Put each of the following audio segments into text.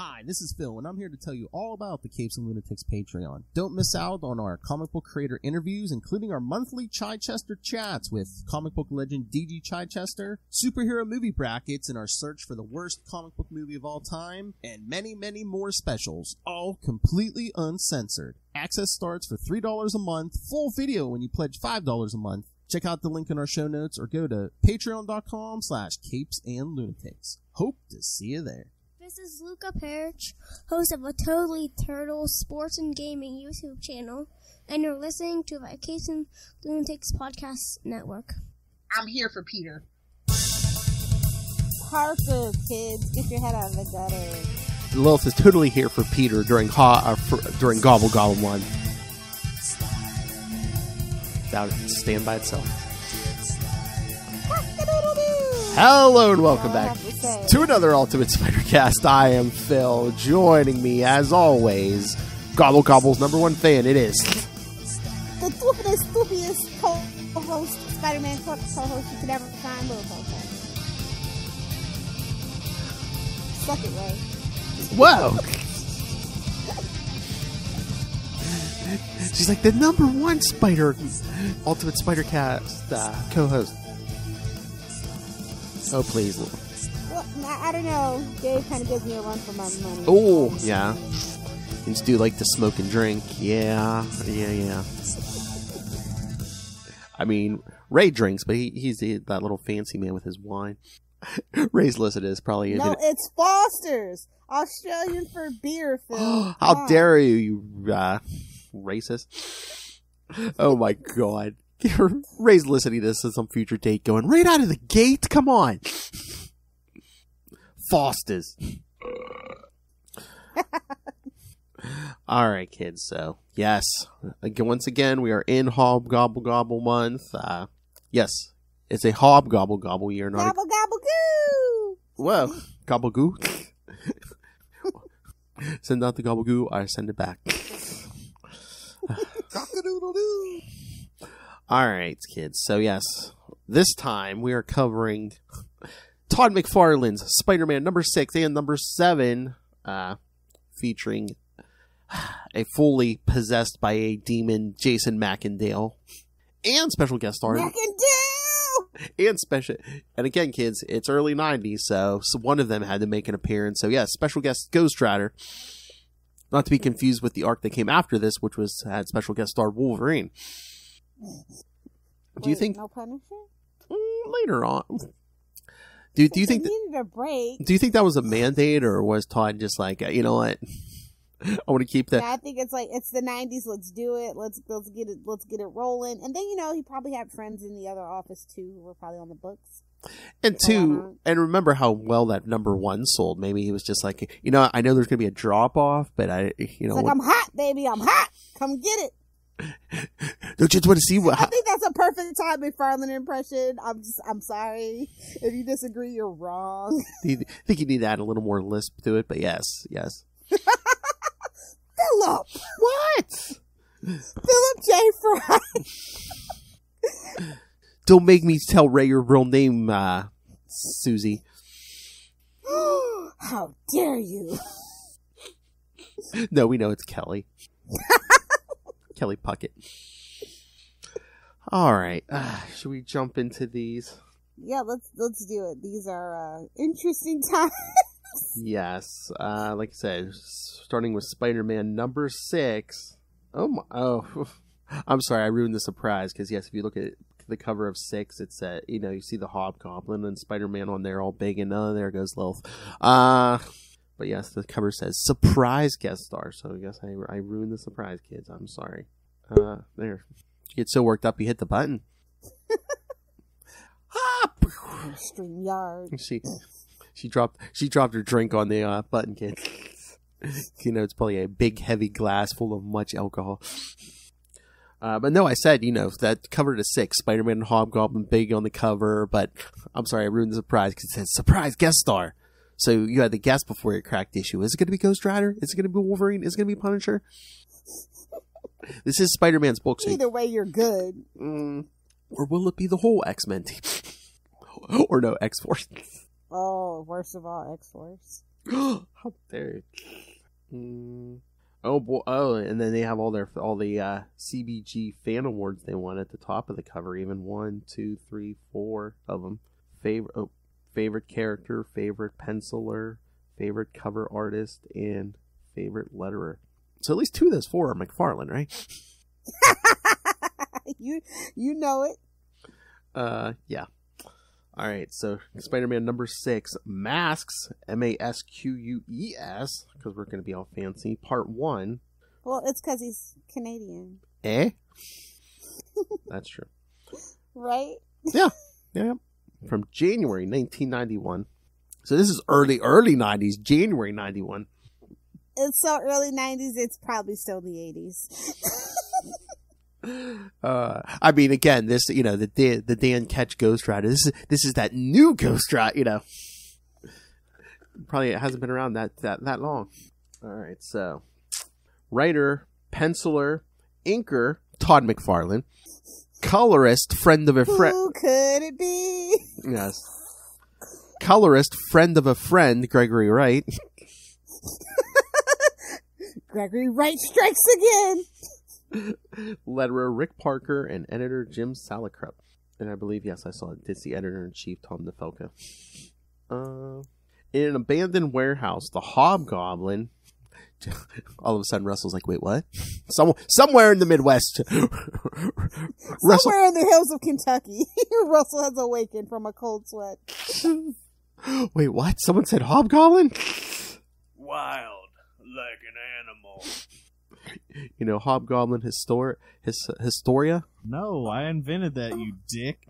Hi, this is Phil, and I'm here to tell you all about the Capes and Lunatics Patreon. Don't miss out on our comic book creator interviews, including our monthly Chichester chats with comic book legend DG Chichester, superhero movie brackets in our search for the worst comic book movie of all time, and many, many more specials, all completely uncensored. Access starts for $3 a month, full video when you pledge $5 a month. Check out the link in our show notes or go to patreon.com/CapesandLunatics. Hope to see you there. This is Luca Perich, host of a Totally Turtle sports and gaming YouTube channel, and you're listening to the Capes and Lunatics podcast network. I'm here for Peter. Parker, kids, get your head out of the gutter. Lilith is totally here for Peter during Gobble Gobble 1. That would stand by itself. Hello and welcome back to another Ultimate Spider-Cast. I am Phil. Joining me, as always, Gobble Gobble's number one fan. It is the stupidest co-host, Spider-Man co-host you could ever find. Suck it, Ray. Whoa! She's like the number one Ultimate Spider-Cast co-host. Oh, please. Well, I don't know. Dave kind of gives me a run for my money. Oh, yeah. You just do like to smoke and drink. Yeah. I mean, Ray drinks, but he's that little fancy man with his wine. Ray's listed as probably... No, it's Foster's. Australian for beer, Phil. How dare you racist. Oh, my God. Ray's listening to this at some future date going, right out of the gate? Come on. Foster's. All right, kids. So, yes. Once again, we are in Hobgoble Gobble month. Yes, it's a Hobgoble Gobble year. Not Gobble Gobble Goo! Whoa. Gobble Goo? Send out the Gobble Goo, I send it back. Cock-a-doodle-doo. All right, kids. So, yes, this time we are covering Todd McFarlane's Spider-Man number 6 and number 7, featuring a fully possessed by a demon Jason Macendale and special guest star. And again, kids, it's early 90s, so one of them had to make an appearance. So, yes, special guest Ghost Rider. Not to be confused with the arc that came after this, which had special guest star Wolverine. Do you think no Punisher? Later on? Do you think needed a break? Do you think that was a mandate, or was Todd just like, you know what? I want to keep that. Yeah, I think it's like it's the 90s. Let's do it. Let's get it rolling. And then he probably had friends in the other office too who were probably on the books. And and remember how well that number 1 sold. Maybe he was just like, I know there's going to be a drop off, but I'm hot, baby. I'm hot. Come get it. Don't you just want to see what? I think that's a perfect Todd McFarlane impression. I'm sorry if you disagree. You're wrong. I think you need to add a little more lisp to it, but yes. Philip. What? Philip J. Fry. Don't make me tell Ray your real name, Susie. How dare you? No, we know it's Kelly. Kelly Puckett. All right. Should we jump into these? Yeah, let's do it. These are interesting times. Yes. Like I said, starting with Spider-Man number 6. Oh, I'm sorry, I ruined the surprise because yes, if you look at the cover of 6, it's you see the Hobgoblin and Spider-Man on there all big, and there goes Lilith. But yes, the cover says surprise guest star. So yes, I ruined the surprise, kids. I'm sorry. There. You get so worked up, you hit the button. StreamYard. She dropped her drink on the button, kid. It's probably a big heavy glass full of much alcohol. But no, I said, that cover to 6, Spider-Man and Hobgoblin big on the cover, but I'm sorry, I ruined the surprise because it says surprise guest star. So you had to guess before you cracked the issue. Is it going to be Ghost Rider? Is it going to be Wolverine? Is it going to be Punisher? This is Spider-Man's book. Either way, you're good. Or will it be the whole X-Men team? Or no, X-Force. Oh, worst of all, X-Force. How dare you? Oh boy! Oh, and then they have all the CBG fan awards they won at the top of the cover. Even 1, 2, 3, 4 of them. Favorite character, favorite penciler, favorite cover artist, and favorite letterer. So at least 2 of those 4 are McFarlane, right? You know it. Yeah. All right, so Spider-Man number 6, Masks, Masques, because we're going to be all fancy, part 1. Well, it's because he's Canadian. That's true. Right? Yeah. From January 1991. So this is early 90s, January 91. It's so early 90s, it's probably still the 80s. I mean, again, this, the Dan Ketch Ghost Rider. This is that new Ghost Rider. Probably it hasn't been around that long. All right, so writer, penciler, inker Todd McFarlane, colorist, friend of a friend. Who could it be? Yes. Colorist, friend of a friend, Gregory Wright. Gregory Wright strikes again. Letterer Rick Parker and editor Jim Salicrup. And I believe, yes, I saw it. It's the editor-in-chief, Tom DeFalco. In an abandoned warehouse, the Hobgoblin... All of a sudden, Russell's like, wait, what? Somewhere in the Midwest. Somewhere in the hills of Kentucky. Russell has awakened from a cold sweat. Wait, what? Someone said Hobgoblin? Wild, like an animal. Hobgoblin Historia? No, I invented that, you dick.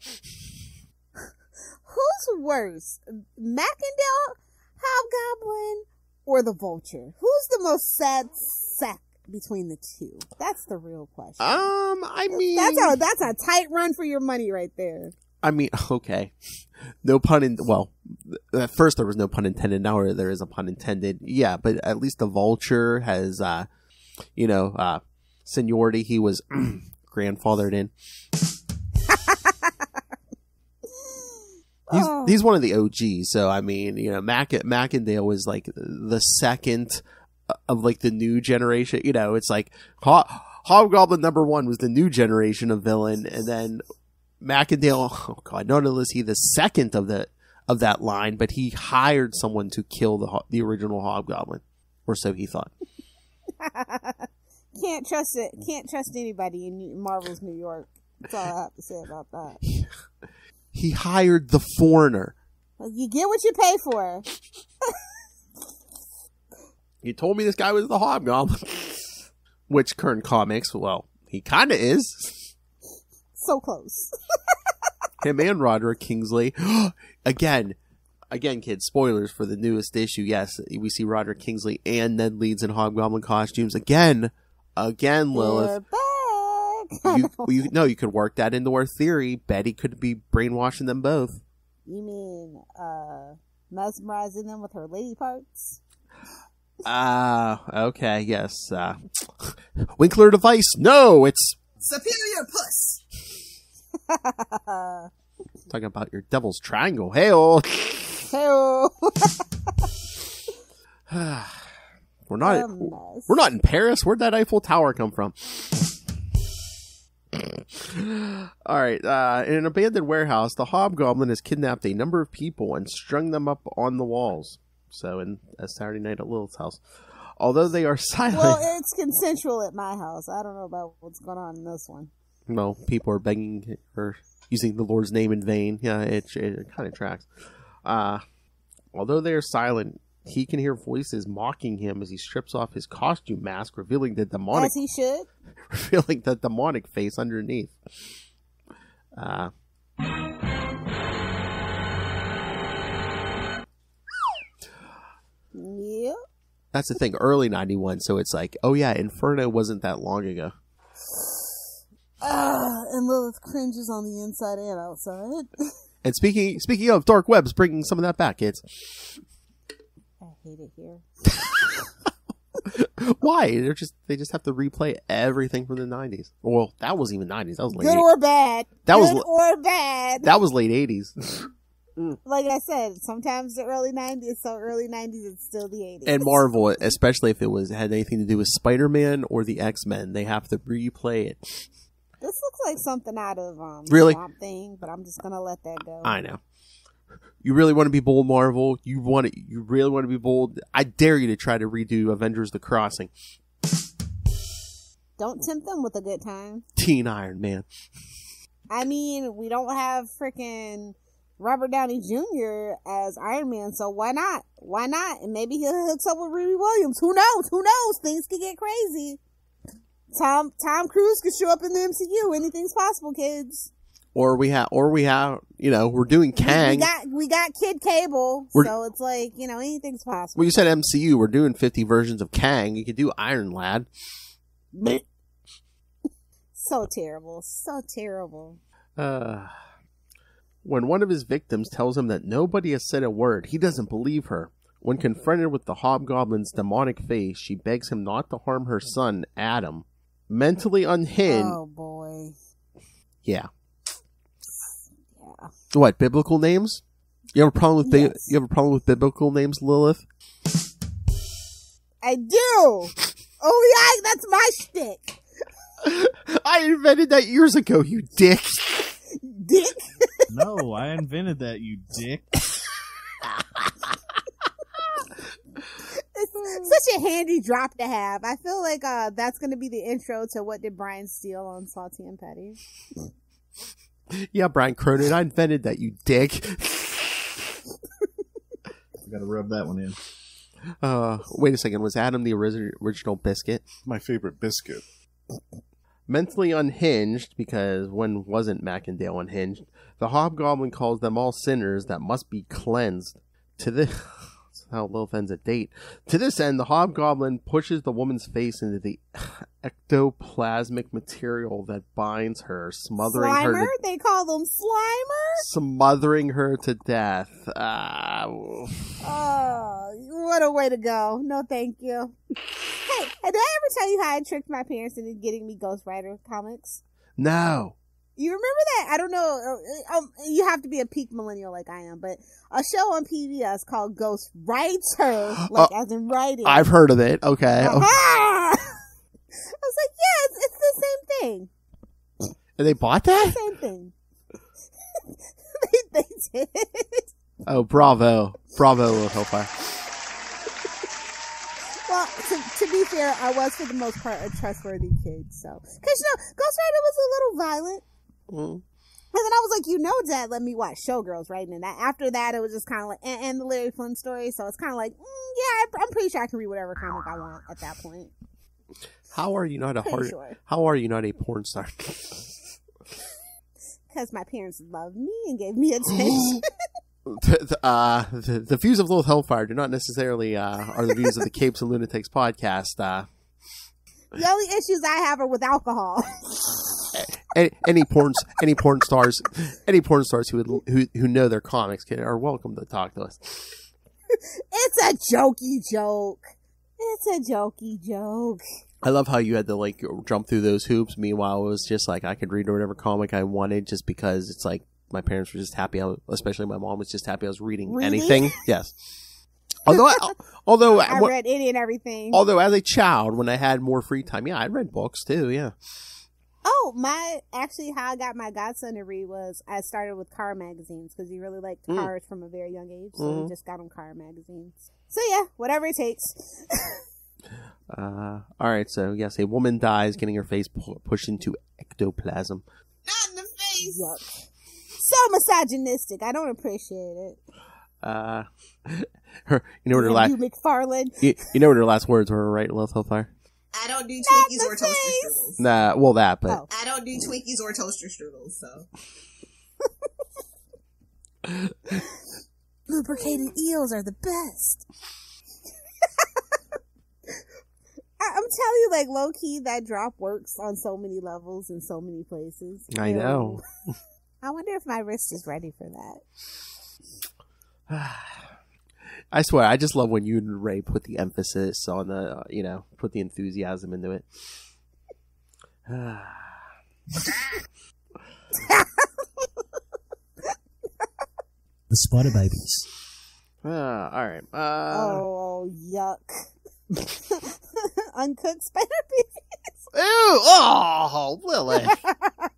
Who's worse, Mackindale, Hobgoblin, or the Vulture? Who's the most sad sack between the two? That's the real question. I mean... That's a tight run for your money right there. I mean, okay. No pun in... Well, at first there was no pun intended. Now there is a pun intended. Yeah, but at least the Vulture has... seniority. He was grandfathered in. He's one of the OGs. So I mean, Mackindale was like the second of like the new generation. It's like Hobgoblin number 1 was the new generation of villain, and then Mackindale. Oh God, not only is he the second of that line, but he hired someone to kill the original Hobgoblin, or so he thought. Can't trust it. Can't trust anybody in Marvel's New York. That's all I have to say about that. He hired the Foreigner. Well, you get what you pay for. You told me this guy was the Hobgoblin. Which current comics, well, he kind of is. So close. Him and Roderick Kingsley. Again, kids, spoilers for the newest issue. Yes, we see Roderick Kingsley and Ned Leeds in Hobgoblin costumes. Again, Lilith. You could work that into our theory. Betty could be brainwashing them both. You mean mesmerizing them with her lady parts? Okay, yes. Winkler device. No, it's Superior puss. talking about your devil's triangle. Hey-oh. We're not in Paris. Where'd that Eiffel Tower come from? All right. In an abandoned warehouse, the Hobgoblin has kidnapped a number of people and strung them up on the walls. So, in a Saturday Night at Lilith's house. Although they are silent. Well, it's consensual at my house. I don't know about what's going on in this one. No, people are begging or using the Lord's name in vain. Yeah, it kind of tracks. Although they are silent, he can hear voices mocking him as he strips off his costume mask, revealing the demonic. As he should. Revealing the demonic face underneath. Yeah. That's the thing. Early 91, so it's like, oh yeah, Inferno wasn't that long ago. And Lilith cringes on the inside and outside. And speaking of dark webs, bringing some of that back, kids. I hate it here. Why? They just have to replay everything from the 90s. Well, that wasn't even 90s. That was late. Good or bad. That was or bad. That was late 80s. Like I said, sometimes the early 90s, so early 90s, it's still the 80s. And Marvel, especially if it had anything to do with Spider-Man or the X-Men, they have to replay it. This looks like something out of Really? Swamp Thing, but I'm just gonna let that go. I know. You really want to be bold, Marvel? You really want to be bold? I dare you to try to redo Avengers: The Crossing. Don't tempt them with a good time. Teen Iron Man. I mean, we don't have freaking Robert Downey Jr. as Iron Man, so why not? Why not? And maybe he'll hook up with Riri Williams. Who knows? Who knows? Things could get crazy. Tom Cruise could show up in the MCU. Anything's possible, kids. Or we have, we're doing Kang. We got Kid Cable, so it's like, anything's possible. Well, you said MCU. We're doing 50 versions of Kang. You could do Iron Lad. So terrible. So terrible. When one of his victims tells him that nobody has said a word, he doesn't believe her. When confronted with the Hobgoblin's demonic face, she begs him not to harm her son, Adam. Mentally unhinged. Oh, boy. Yeah. What, biblical names? You have a problem with Yes. you have a problem with biblical names, Lilith? I do. Oh, yeah, that's my shtick. I invented that years ago, you dick. Dick. No, I invented that, you dick. It's such a handy drop to have. I feel like that's going to be the intro to What Did Brian Steal on Salty and Petty. Yeah, Brian Cronin, I invented that, you dick. Gotta rub that one in. Wait a second, was Adam the original biscuit? My favorite biscuit. Mentally unhinged, because when wasn't Mackendale unhinged, the Hobgoblin calls them all sinners that must be cleansed. To this... how Lilith ends a date. To this end, the Hobgoblin pushes the woman's face into the ectoplasmic material that binds her, smothering Slimer? her. They call them Slimer? Smothering her to death. Oh, what a way to go. No, thank you. Hey, did I ever tell you how I tricked my parents into getting me Ghost Rider comics? No. You remember that? I don't know. You have to be a peak millennial like I am, but a show on PBS called Ghost Writer, as in writing. I've heard of it. Okay. I was like, yeah, it's the same thing. And they bought that? Same thing. they did. Oh, bravo. Bravo, Little Hellfire. Well, to be fair, I was for the most part a trustworthy kid, so. Because, Ghost Rider was a little violent. Mm. And then I was like, Dad let me watch Showgirls, right? And after that, it was just kind of like, and the Larry Flynn story, so it's kind of like, yeah, I'm pretty sure I can read whatever comic I want at that point. How are you not a Sure. How are you not a porn star? Because my parents loved me and gave me attention. The views of Little Hellfire do not necessarily are the views of the Capes and Lunatics podcast. The only issues I have are with alcohol. Any porn stars who know their comics are welcome to talk to us. It's a jokey joke. It's a jokey joke. I love how you had to jump through those hoops. Meanwhile, it was just like I could read whatever comic I wanted, just because it's like my parents were just happy. Especially my mom was just happy I was reading anything. Yes. Although I read any and everything. Although as a child, when I had more free time, I read books too. Yeah. Oh, how I got my godson to read was I started with car magazines because he really liked cars from a very young age. So we just got him car magazines. So yeah, whatever it takes. All right. So yes, a woman dies getting her face pushed into ectoplasm. Not in the face. Yuck. So misogynistic. I don't appreciate it. You know what her last McFarlane. You know what her last words were, right, Lilith Hellfire? I don't do Twinkies or toaster strudels. Nah, well that, but I don't do Twinkies or toaster strudels, so. Lubricated eels are the best. I'm telling you, low key, that drop works on so many levels in so many places. I know. I wonder if my wrist is ready for that. I swear, I just love when you and Ray put the emphasis on the, put the enthusiasm into it. The spider babies. All right. Oh, yuck. Uncooked spider babies. Ew! Oh, Lilith.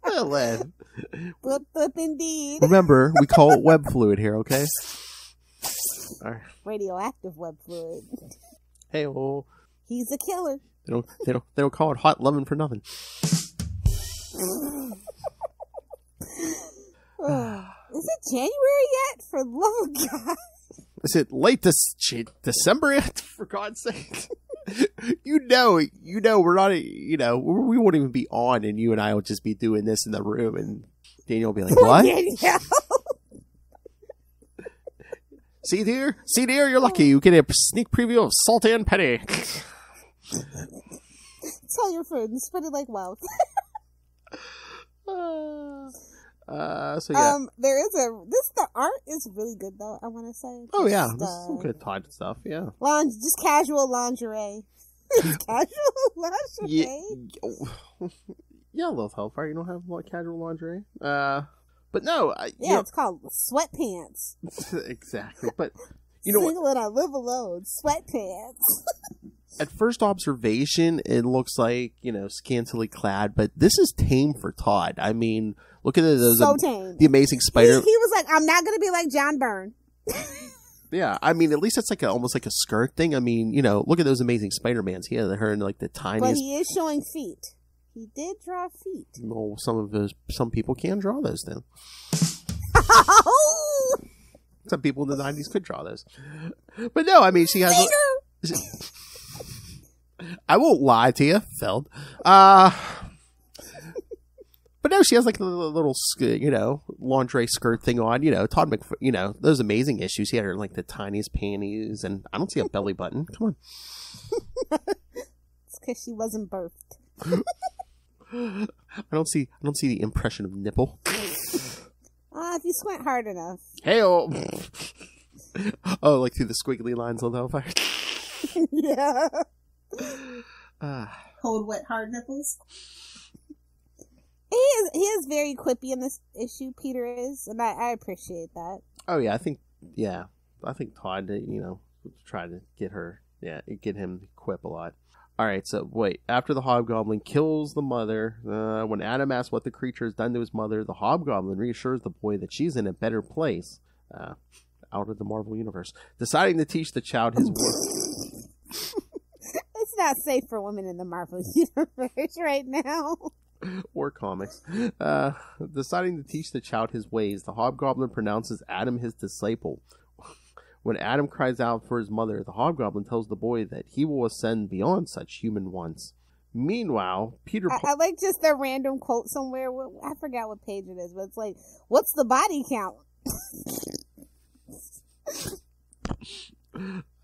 Lilith. Flip, indeed. Remember, we call it web fluid here, okay? All right. Radioactive web fluid. Hey, oh. He's a killer. They don't call it hot lemon for nothing. Is it January yet? For the love of God. Is it late December yet? For God's sake. You know, we're not, we won't even be on, and you and I will just be doing this in the room, and Daniel will be like, what? See, dear, you're lucky. You get a sneak preview of Salt and Penny. Tell your friends, spread it like wealth. So yeah. The art is really good though, I want to say. Oh yeah, this is some good Todd stuff, yeah. Just casual lingerie. Casual lingerie? Yeah, Lilith Hellfire, you don't have a lot of casual lingerie. But no. It's called sweatpants. Exactly, but you know Single and I live alone, sweatpants. At first observation, it looks like, scantily clad, but this is tame for Todd. I mean, look at those. So tame. The Amazing Spider. He was like, I'm not going to be like John Byrne. Yeah, I mean, at least it's like almost like a skirt thing. I mean, look at those Amazing Spider-Mans. He had her in like the tiniest. But he is showing feet. He did draw feet. Well, some people can draw those then. Some people in the 90s could draw those. But no, I mean, she has. I won't lie to you, Feld. But no, she has like a little, lingerie skirt thing on. Todd those Amazing issues. He had her in like the tiniest panties, and I don't see a belly button. Come on. It's because she wasn't birthed. I don't see the impression of nipple. If you squint hard enough. Hey, oh, like through the squiggly lines on the Hellfire. Yeah. Cold, wet, hard nipples. He is very quippy in this issue, Peter is, and I appreciate that. Oh yeah, I think Todd, try to get him to quip a lot. All right, so wait, after the Hobgoblin kills the mother, when Adam asks what the creature has done to his mother, the Hobgoblin reassures the boy that she's in a better place, out of the Marvel Universe, deciding to teach the child his work. It's not safe for women in the Marvel Universe right now. Or comics. Deciding to teach the child his ways, the Hobgoblin pronounces Adam his disciple. When Adam cries out for his mother, the Hobgoblin tells the boy that he will ascend beyond such human wants. Meanwhile, Peter... I like just a random quote somewhere. I forgot what page it is, but it's like, what's the body count?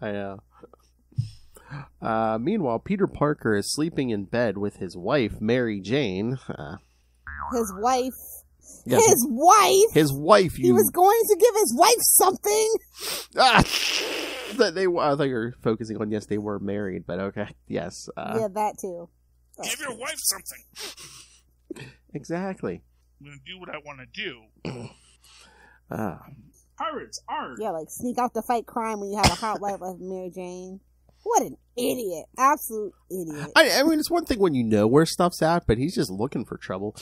I know. Meanwhile, Peter Parker is sleeping in bed with his wife, Mary Jane. His wife? Yes, his wife? His wife. He was going to give his wife something? I thought you were focusing on, yes, they were married, but okay. Yes. Yeah, that too. Give your wife something. Exactly. I'm going to do what I want to do. Pirates are. Yeah, like sneak out to fight crime when you have a hot wife like Mary Jane. What an idiot. Absolute idiot. I mean, it's one thing when you know where stuff's at, but he's just looking for trouble.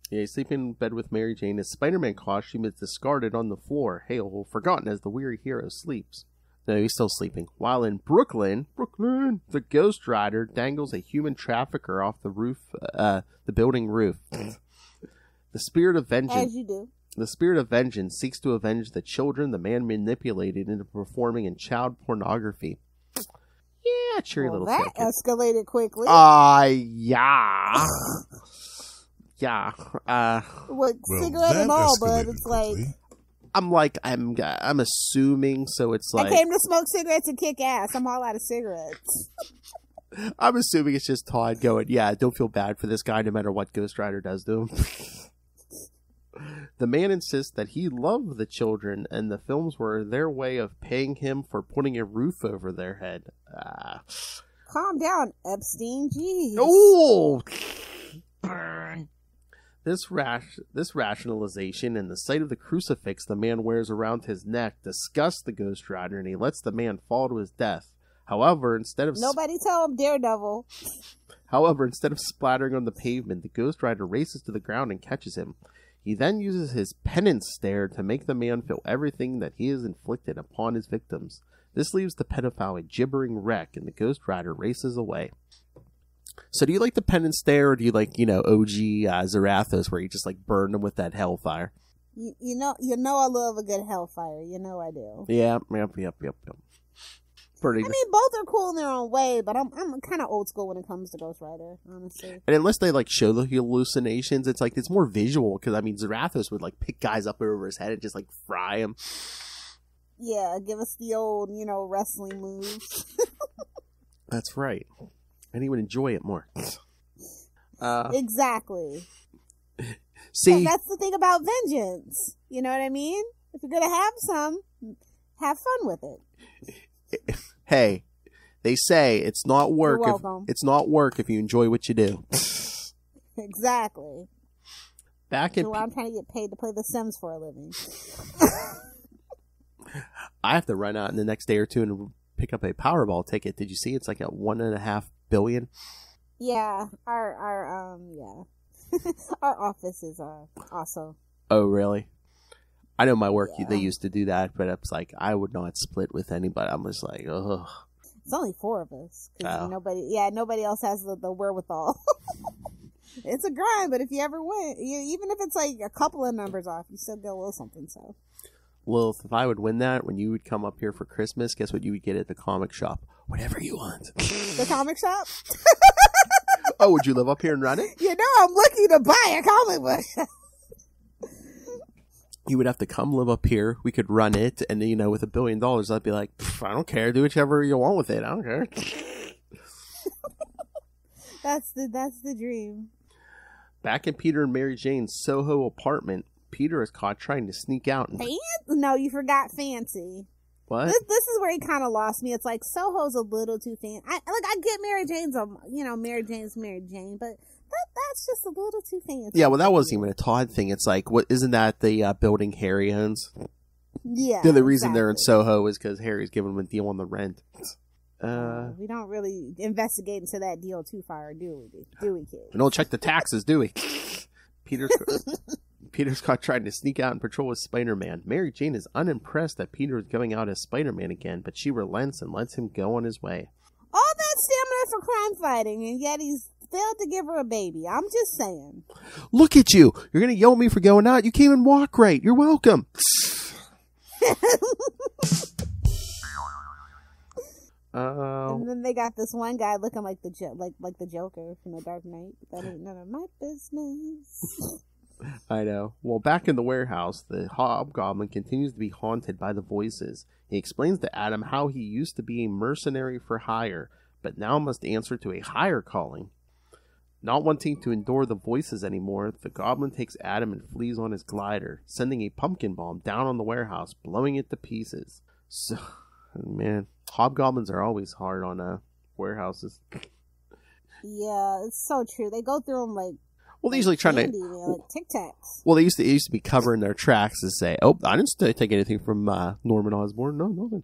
He's sleeping in bed with Mary Jane. His Spider-Man costume is discarded on the floor, forgotten as the weary hero sleeps. No, he's still sleeping. While in Brooklyn, the Ghost Rider dangles a human trafficker off the roof, the building roof. The spirit of vengeance. As you do. The spirit of vengeance seeks to avenge the children the man manipulated into performing in child pornography. Yeah, cheery little that kid. Escalated quickly. Yeah. Yeah. With cigarette and all, but it's quickly. like... I'm assuming, so it's like... I came to smoke cigarettes and kick ass. I'm all out of cigarettes. I'm assuming it's just Todd going, yeah, don't feel bad for this guy no matter what Ghost Rider does to him. The man insists that he loved the children, and the films were their way of paying him for putting a roof over their head. Calm down, Epstein. Jeez. Oh! This rationalization and the sight of the crucifix the man wears around his neck disgusts the Ghost Rider, and he lets the man fall to his death. However, instead of Nobody tell him Daredevil. splattering on the pavement, the Ghost Rider races to the ground and catches him. He then uses his penance stare to make the man feel everything that he has inflicted upon his victims. This leaves the pedophile a gibbering wreck, and the Ghost Rider races away. So do you like the penance stare, or do you like, OG Zarathos, where you just like burn them with that hellfire? You know I love a good hellfire. You know I do. Yeah, yep. Pretty. I mean, both are cool in their own way, but I'm kind of old school when it comes to Ghost Rider, honestly. And unless they like show the hallucinations, it's more visual, because I mean Zarathos would like pick guys up over his head and just like fry them. Yeah, give us the old wrestling moves. That's right, and he would enjoy it more. Exactly. See, that's the thing about vengeance. You know what I mean? If you're gonna have some, have fun with it. Hey, they say it's not work. You're welcome. It's not work if you enjoy what you do. Exactly. Back in, I'm trying to get paid to play The Sims for a living. I have to run out in the next day or two and pick up a Powerball ticket. Did you see? It's like at $1.5 billion. Yeah, our our office is also. Oh, really? I know my work, they used to do that, but it's like, I would not split with anybody. I'm just like, ugh. It's only 4 of us. Cause nobody else has the wherewithal. It's a grind, but if you ever win, even if it's like a couple of numbers off, you still get a little something, so. Lilith, if I would win that, when you would come up here for Christmas, guess what you would get at the comic shop? Whatever you want. The comic shop? Oh, would you live up here and run it? I'm looking to buy a comic book. You would have to come live up here. We could run it, and with $1 billion, I'd be like, I don't care. Do whichever you want with it. I don't care. That's the dream. Back in Peter and Mary Jane's Soho apartment, Peter is caught trying to sneak out. No, you forgot fancy. What? This is where he kind of lost me. It's like Soho's a little too fancy. I get Mary Jane's, Mary Jane's Mary Jane, but that's just a little too fancy. Yeah, well, that wasn't even a Todd thing. It's like, what? Isn't that the building Harry owns? Yeah. The reason they're in Soho is because Harry's giving them a deal on the rent. We don't really investigate into that deal too far, do we? Do we, kid? We don't check the taxes, do we? Peter's caught trying to sneak out and patrol with Spider-Man. Mary Jane is unimpressed that Peter is going out as Spider-Man again, but she relents and lets him go on his way. All that stamina for crime fighting, and yet he's failed to give her a baby. I'm just saying. Look at you. You're going to yell at me for going out? You can't even walk right. You're welcome. And then they got this one guy looking like the Joker from The Dark Knight. That ain't none of my business. I know. Well, back in the warehouse, the Hobgoblin continues to be haunted by the voices. He explains to Adam how he used to be a mercenary for hire, but now must answer to a higher calling. Not wanting to endure the voices anymore, the Goblin takes Adam and flees on his glider, sending a pumpkin bomb down on the warehouse, blowing it to pieces. So, man, Hobgoblins are always hard on warehouses. Yeah, it's so true. They go through them like. Well, they usually try to. Like Tic Tacs. Well, they used to be covering their tracks to say, "Oh, I didn't take anything from Norman Osborn. No, nothing."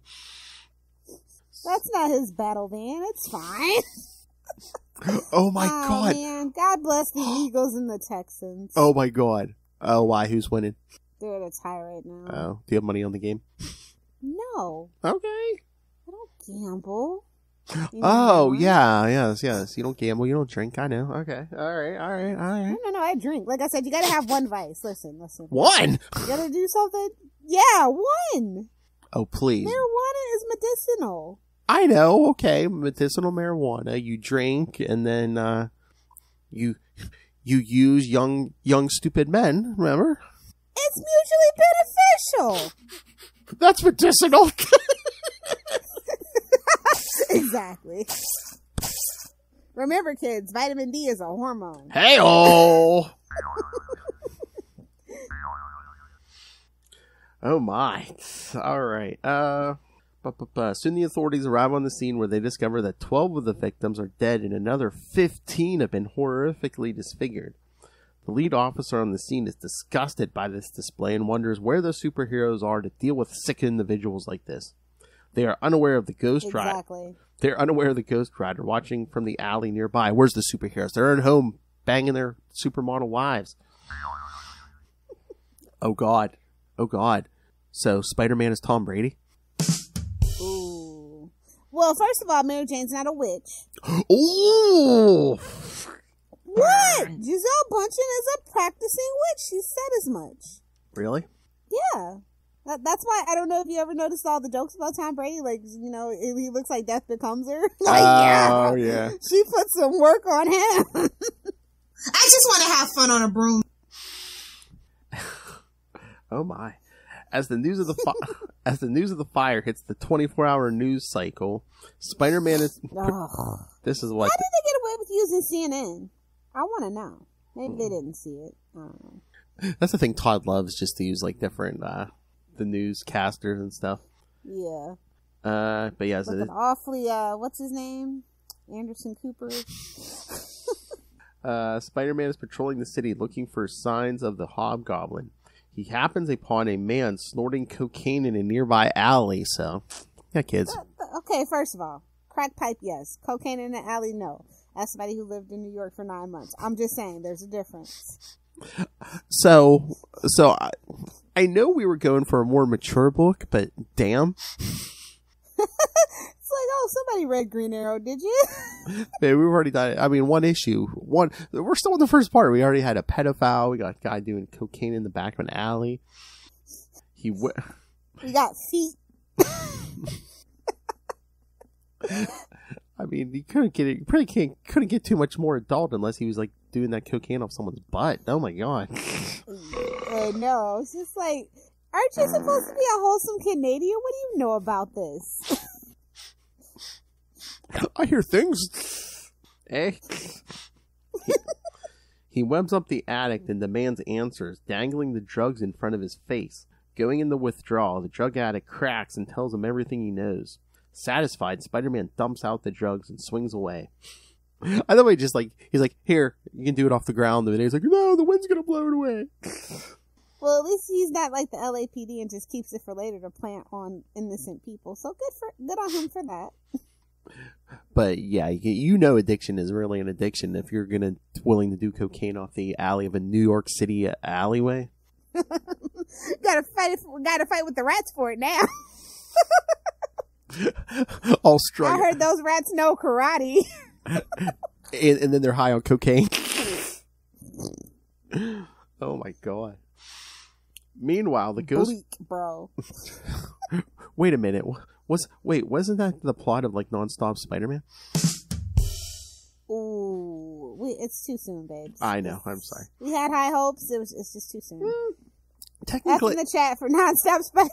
That's not his battle van. It's fine. Oh my God! Man, God bless the Eagles and the Texans. Oh my God! Oh, why? Who's winning? They're at a tie right now. Oh, do you have money on the game? No. Okay. I don't gamble. Oh, yes. You don't gamble, you don't drink. I know. Okay. All right. No, I drink. Like I said, you gotta have one vice. Listen. One? You gotta do something? Yeah, one. Oh, please. Marijuana is medicinal. I know. Okay. Medicinal marijuana. You drink, and then, you use young stupid men, remember? It's mutually beneficial. That's medicinal. Exactly. Remember, kids, vitamin D is a hormone. Hey-oh! Oh my. All right. Soon the authorities arrive on the scene where they discover that 12 of the victims are dead and another 15 have been horrifically disfigured. The lead officer on the scene is disgusted by this display and wonders where the superheroes are to deal with sick individuals like this. They are unaware of the Ghost Rider. Exactly. They're unaware of the Ghost Rider watching from the alley nearby. Where's the superheroes? They're at home banging their supermodel wives. Oh, God. Oh, God. So, Spider-Man is Tom Brady? Ooh. Well, first of all, Mary Jane's not a witch. Ooh! What? Giselle Bundchen is a practicing witch. She said as much. Really? Yeah. That's why I don't know if you ever noticed all the jokes about Tom Brady. Like, you know, he looks like death becomes her. Like, Oh, yeah. She put some work on him. I just want to have fun on a broom. Oh, my. As the news of the fire hits the 24-hour news cycle, Spider-Man is... Ugh. This is what... How did they get away with using CNN? I want to know. Maybe they didn't see it. I don't know. That's the thing Todd loves, just to use, like, different, the newscasters and stuff. Yeah. But yeah, so Looking awfully, what's his name? Anderson Cooper. Spider-Man is patrolling the city looking for signs of the Hobgoblin. He happens upon a man snorting cocaine in a nearby alley, so... Yeah, kids. Okay, first of all, crack pipe, yes. Cocaine in the alley, no. That's somebody who lived in New York for 9 months. I'm just saying, there's a difference. So I know we were going for a more mature book, but damn. It's like, oh, somebody read Green Arrow, did you? Man, we've already done, I mean, we're still in the first part. We already had a pedophile. We got a guy doing cocaine in the back of an alley. We got feet. I mean, you couldn't get too much more adult unless he was like doing that cocaine off someone's butt. Oh my God. No, it's just like, aren't you supposed to be a wholesome Canadian? What do you know about this? I hear things. Eh? He webs up the addict and demands answers, dangling the drugs in front of his face. Going into withdrawal, the drug addict cracks and tells him everything he knows. Satisfied, Spider-Man dumps out the drugs and swings away. I love he's like, here, you can do it off the ground. And he's like, no, the wind's gonna blow it away. Well, at least he's not like the LAPD and just keeps it for later to plant on innocent people. So good on him for that. But yeah, you know, addiction is really an addiction if you're willing to do cocaine off the alley of a New York City alleyway. Gotta fight with the rats for it now. All strung. I heard those rats know karate. and then they're high on cocaine. Oh my God. Meanwhile, the ghost... Bleak, bro. Wait a minute. Wasn't that the plot of like Non-Stop Spider-Man? Ooh, it's too soon, babes. I know. I'm sorry. We had high hopes. It's just too soon. Technically, F in the chat for Non-Stop Spider-Man.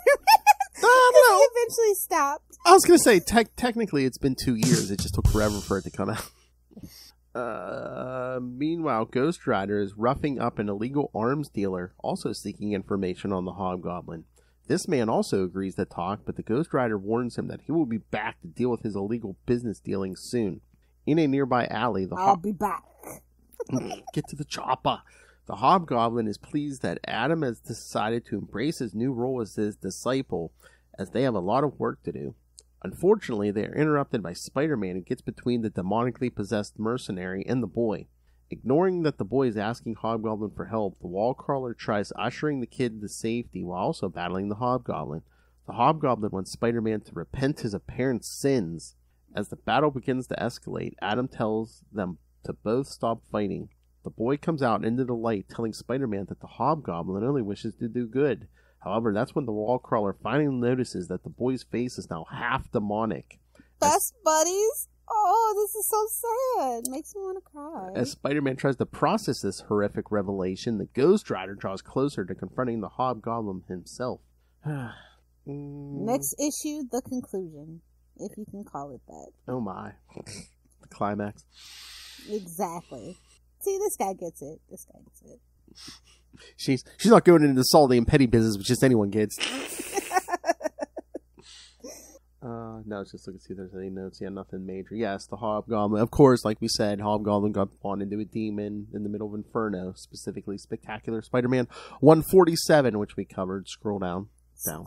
no. He eventually stopped. I was gonna say technically it's been 2 years. It just took forever for it to come out. Meanwhile, Ghost Rider is roughing up an illegal arms dealer, also seeking information on the Hobgoblin. This man also agrees to talk, but the Ghost Rider warns him that he will be back to deal with his illegal business dealings soon. In a nearby alley, I'll be back. Get to the chopper. The Hobgoblin is pleased that Adam has decided to embrace his new role as his disciple, as they have a lot of work to do. Unfortunately, they are interrupted by Spider-Man, who gets between the demonically possessed mercenary and the boy. Ignoring that the boy is asking Hobgoblin for help, the wall crawler tries ushering the kid to safety while also battling the Hobgoblin. The Hobgoblin wants Spider-Man to repent his apparent sins. As the battle begins to escalate, Adam tells them to both stop fighting. The boy comes out into the light, telling Spider-Man that the Hobgoblin only wishes to do good. However, that's when the wall crawler finally notices that the boy's face is now half demonic. Best buddies? Oh, this is so sad. Makes me want to cry. As Spider-Man tries to process this horrific revelation, the Ghost Rider draws closer to confronting the Hobgoblin himself. Next issue, the conclusion, if you can call it that. Oh my. The climax. Exactly. See, this guy gets it. She's not going into the salty and petty business, which just anyone gets. No, it's just looking to see if there's any notes. Yeah, nothing major. Yes, the Hobgoblin. Of course, like we said, Hobgoblin got spawned into a demon in the middle of Inferno, specifically Spectacular Spider-Man 147, which we covered. Scroll down. I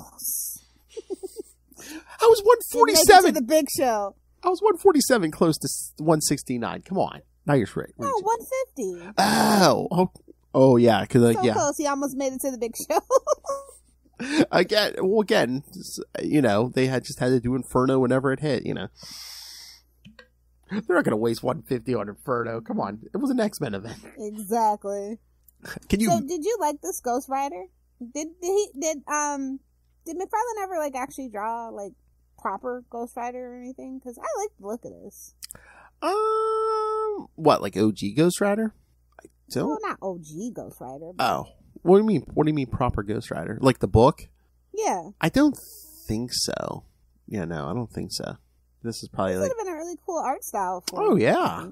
was 147! To the big show. I was 147 close to 169. Come on. Now you're straight. No, 150. Oh, yeah. Cause, so close. He almost made it to the big show. Again, you know, they had to do Inferno whenever it hit, you know. They're not going to waste 150 on Inferno. Come on. It was an X-Men event. Exactly. So did you like this Ghost Rider? Did McFarlane ever, like, actually draw, like, proper Ghost Rider or anything? Because I like the look of this. What, like OG Ghost Rider? Well, not OG Ghost Rider. But... Oh. What do you mean? What do you mean proper Ghost Rider? Like the book? Yeah. I don't think so. Yeah, no, I don't think so. This is probably this would have been a really cool art style for Oh, yeah.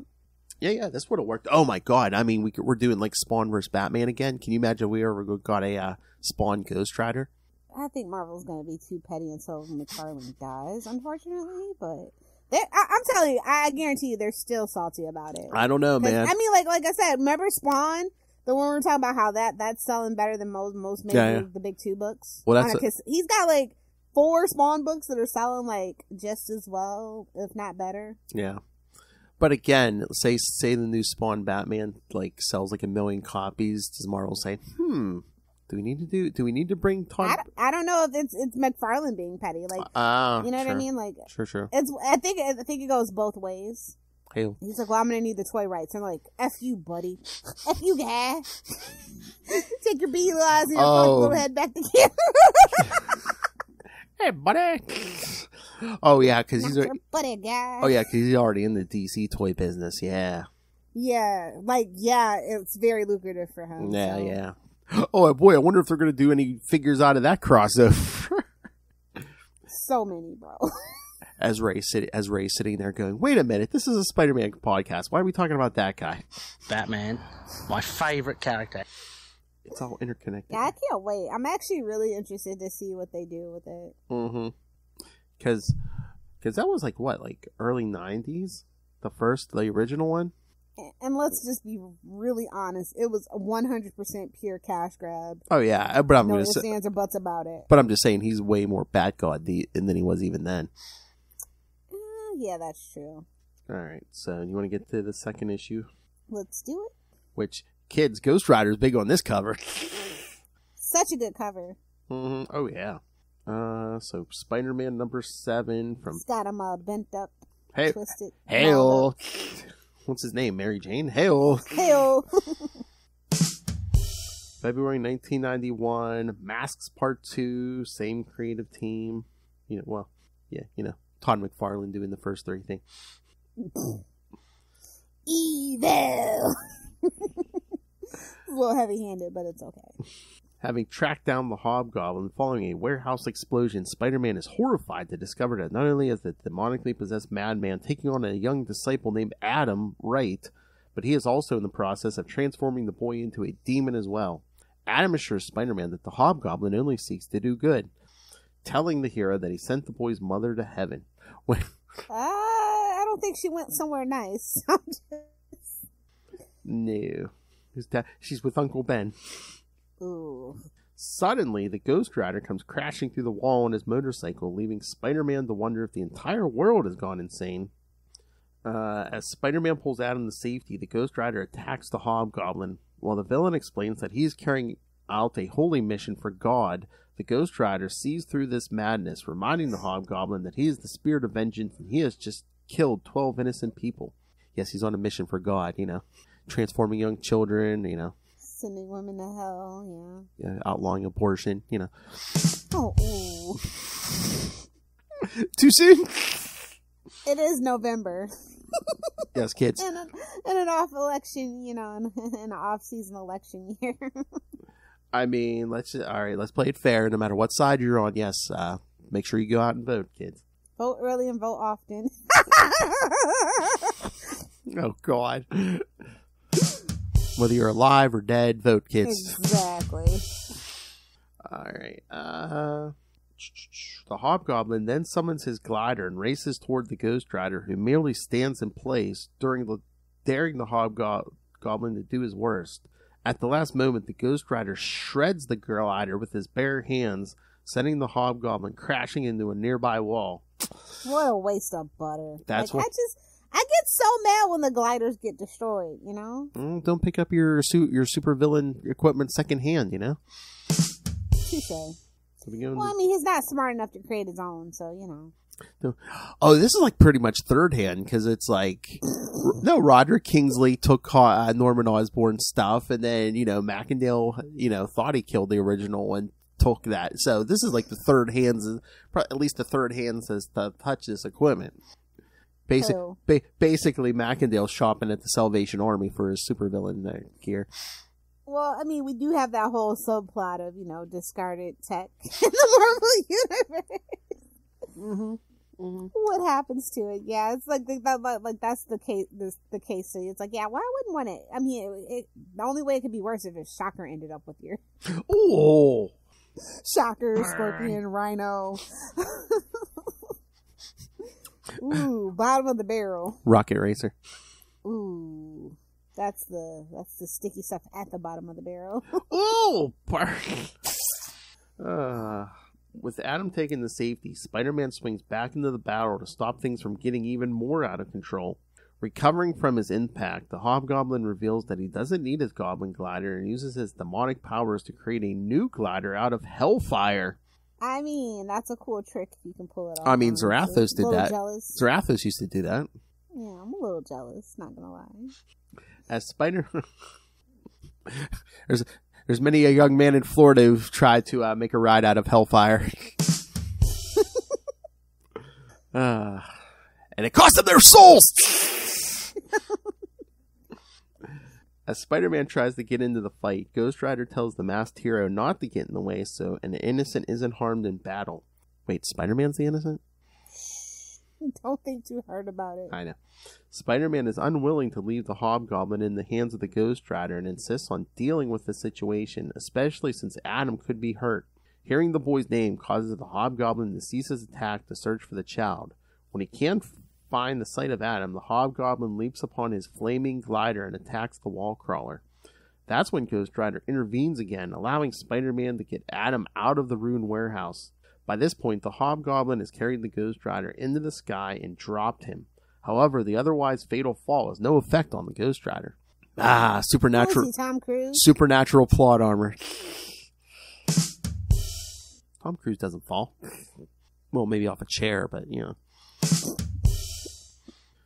Yeah, that's what it worked. Oh, my God. I mean, we're doing like Spawn versus Batman again. Can you imagine if we ever got a Spawn Ghost Rider? I think Marvel's going to be too petty until McFarlane dies, unfortunately, but... I'm telling you, I guarantee you they're still salty about it. I don't know, man. I mean, like I said, remember Spawn? The one we were talking about how that's selling better than most maybe the big two books. Well, that's because he's got like 4 Spawn books that are selling like just as well, if not better. Yeah, but again, say the new Spawn Batman like sells like 1 million copies. Does Marvel say, do we need to bring Todd? I don't know if it's McFarlane being petty, like you know what I mean? Like sure. I think it goes both ways. He's like, well, I'm going to need the toy rights. I'm like, F you, buddy. F you, guy. Take your beady eyes and your fucking little head back together. Hey, buddy. Oh, yeah, because he's buddy, guy. Oh, yeah, because he's already in the DC toy business, yeah. Yeah, it's very lucrative for him. Yeah. Oh, boy, I wonder if they're going to do any figures out of that crossover. So many, bro. As Ray's sitting there going, wait a minute, this is a Spider-Man podcast. Why are we talking about that guy? Batman, my favorite character. It's all interconnected. Yeah, I can't wait. I'm actually really interested to see what they do with it. Mm-hmm. Because that was like early 90s? The original one? And let's just be really honest. It was a 100% pure cash grab. Oh, yeah. But I'm no going to ifs, ands, or buts about it. But I'm just saying he's way more Bat-God than he was even then. Yeah, that's true. All right, so you want to get to the second issue? Let's do it. Which, kids, Ghost Rider's big on this cover. Such a good cover. Mm-hmm. Oh, yeah. So Spider-Man number 7 from... It's got him bent up, twisted. Hail! What's his name? Mary Jane? Hail! February 1991, Masks Part 2, same creative team. Todd McFarlane doing the first 3 things. Evil! A little heavy-handed, but it's okay. Having tracked down the Hobgoblin following a warehouse explosion, Spider-Man is horrified to discover that not only is the demonically possessed madman taking on a young disciple named Adam Wright, but he is also in the process of transforming the boy into a demon as well. Adam assures Spider-Man that the Hobgoblin only seeks to do good, telling the hero that he sent the boy's mother to heaven. I don't think she went somewhere nice. No. She's with Uncle Ben. Ooh. Suddenly, the Ghost Rider comes crashing through the wall on his motorcycle, leaving Spider-Man to wonder if the entire world has gone insane. As Spider-Man pulls Adam to safety, the Ghost Rider attacks the Hobgoblin. While the villain explains that he is carrying out a holy mission for God, the Ghost Rider sees through this madness, reminding the Hobgoblin that he is the spirit of vengeance and he has just killed 12 innocent people. Yes, he's on a mission for God, transforming young children, sending women to hell, yeah, outlawing abortion, Oh, ooh. Too soon? It is November. Yes, kids. And an off election, in an off-season election year. I mean, let's play it fair. No matter what side you're on, yes, make sure you go out and vote, kids. Vote early and vote often. Oh, God. Whether you're alive or dead, vote, kids. Exactly. All right. The Hobgoblin then summons his glider and races toward the Ghost Rider, who merely stands in place, daring the Hobgoblin to do his worst. At the last moment, the Ghost Rider shreds the glider with his bare hands, sending the Hobgoblin crashing into a nearby wall. What a waste of butter. That's like, I get so mad when the gliders get destroyed, you know? Don't pick up your supervillain equipment secondhand, you know? Touche. Well, I mean, he's not smart enough to create his own, so, you know. Oh, this is like pretty much third hand, because it's like, no, Roderick Kingsley took Norman Osborn's stuff, and then, you know, Macendale, you know, thought he killed the original and took that. So this is like the third hands, at least the third hands to touch this equipment. Basically, Macendale's shopping at the Salvation Army for his supervillain gear. Well, I mean, we do have that whole subplot of, you know, discarded tech in the Marvel universe. What happens to it? Yeah, it's like that's the case. The case. So it's like, yeah, why wouldn't want it? I mean, the only way it could be worse if Shocker ended up with your Shocker, Scorpion, Rhino. Ooh, bottom of the barrel. Rocket Racer. Ooh, that's the sticky stuff at the bottom of the barrel. Ooh, with Adam taking the safety, Spider-Man swings back into the battle to stop things from getting even more out of control. Recovering from his impact, the Hobgoblin reveals that he doesn't need his Goblin glider and uses his demonic powers to create a new glider out of hellfire. I mean, that's a cool trick if you can pull it off. I mean, Zarathos did that. Jealous. Zarathos used to do that. Yeah, I'm a little jealous, not gonna lie. As There's many a young man in Florida who've tried to make a ride out of hellfire. And it cost them their souls! As Spider-Man tries to get into the fight, Ghost Rider tells the masked hero not to get in the way so an innocent isn't harmed in battle. Wait, Spider-Man's the innocent? Don't think too hard about it. I know. Spider-Man is unwilling to leave the Hobgoblin in the hands of the Ghost Rider and insists on dealing with the situation, especially since Adam could be hurt. Hearing the boy's name causes the Hobgoblin to cease his attack to search for the child. When he can't find the sight of Adam, the Hobgoblin leaps upon his flaming glider and attacks the wall crawler. That's when Ghost Rider intervenes again, allowing Spider-Man to get Adam out of the ruined warehouse. By this point, the Hobgoblin has carried the Ghost Rider into the sky and dropped him. However, the otherwise fatal fall has no effect on the Ghost Rider. Supernatural. Tom Cruise? Supernatural plot armor. Tom Cruise doesn't fall. Well, maybe off a chair, but, you know.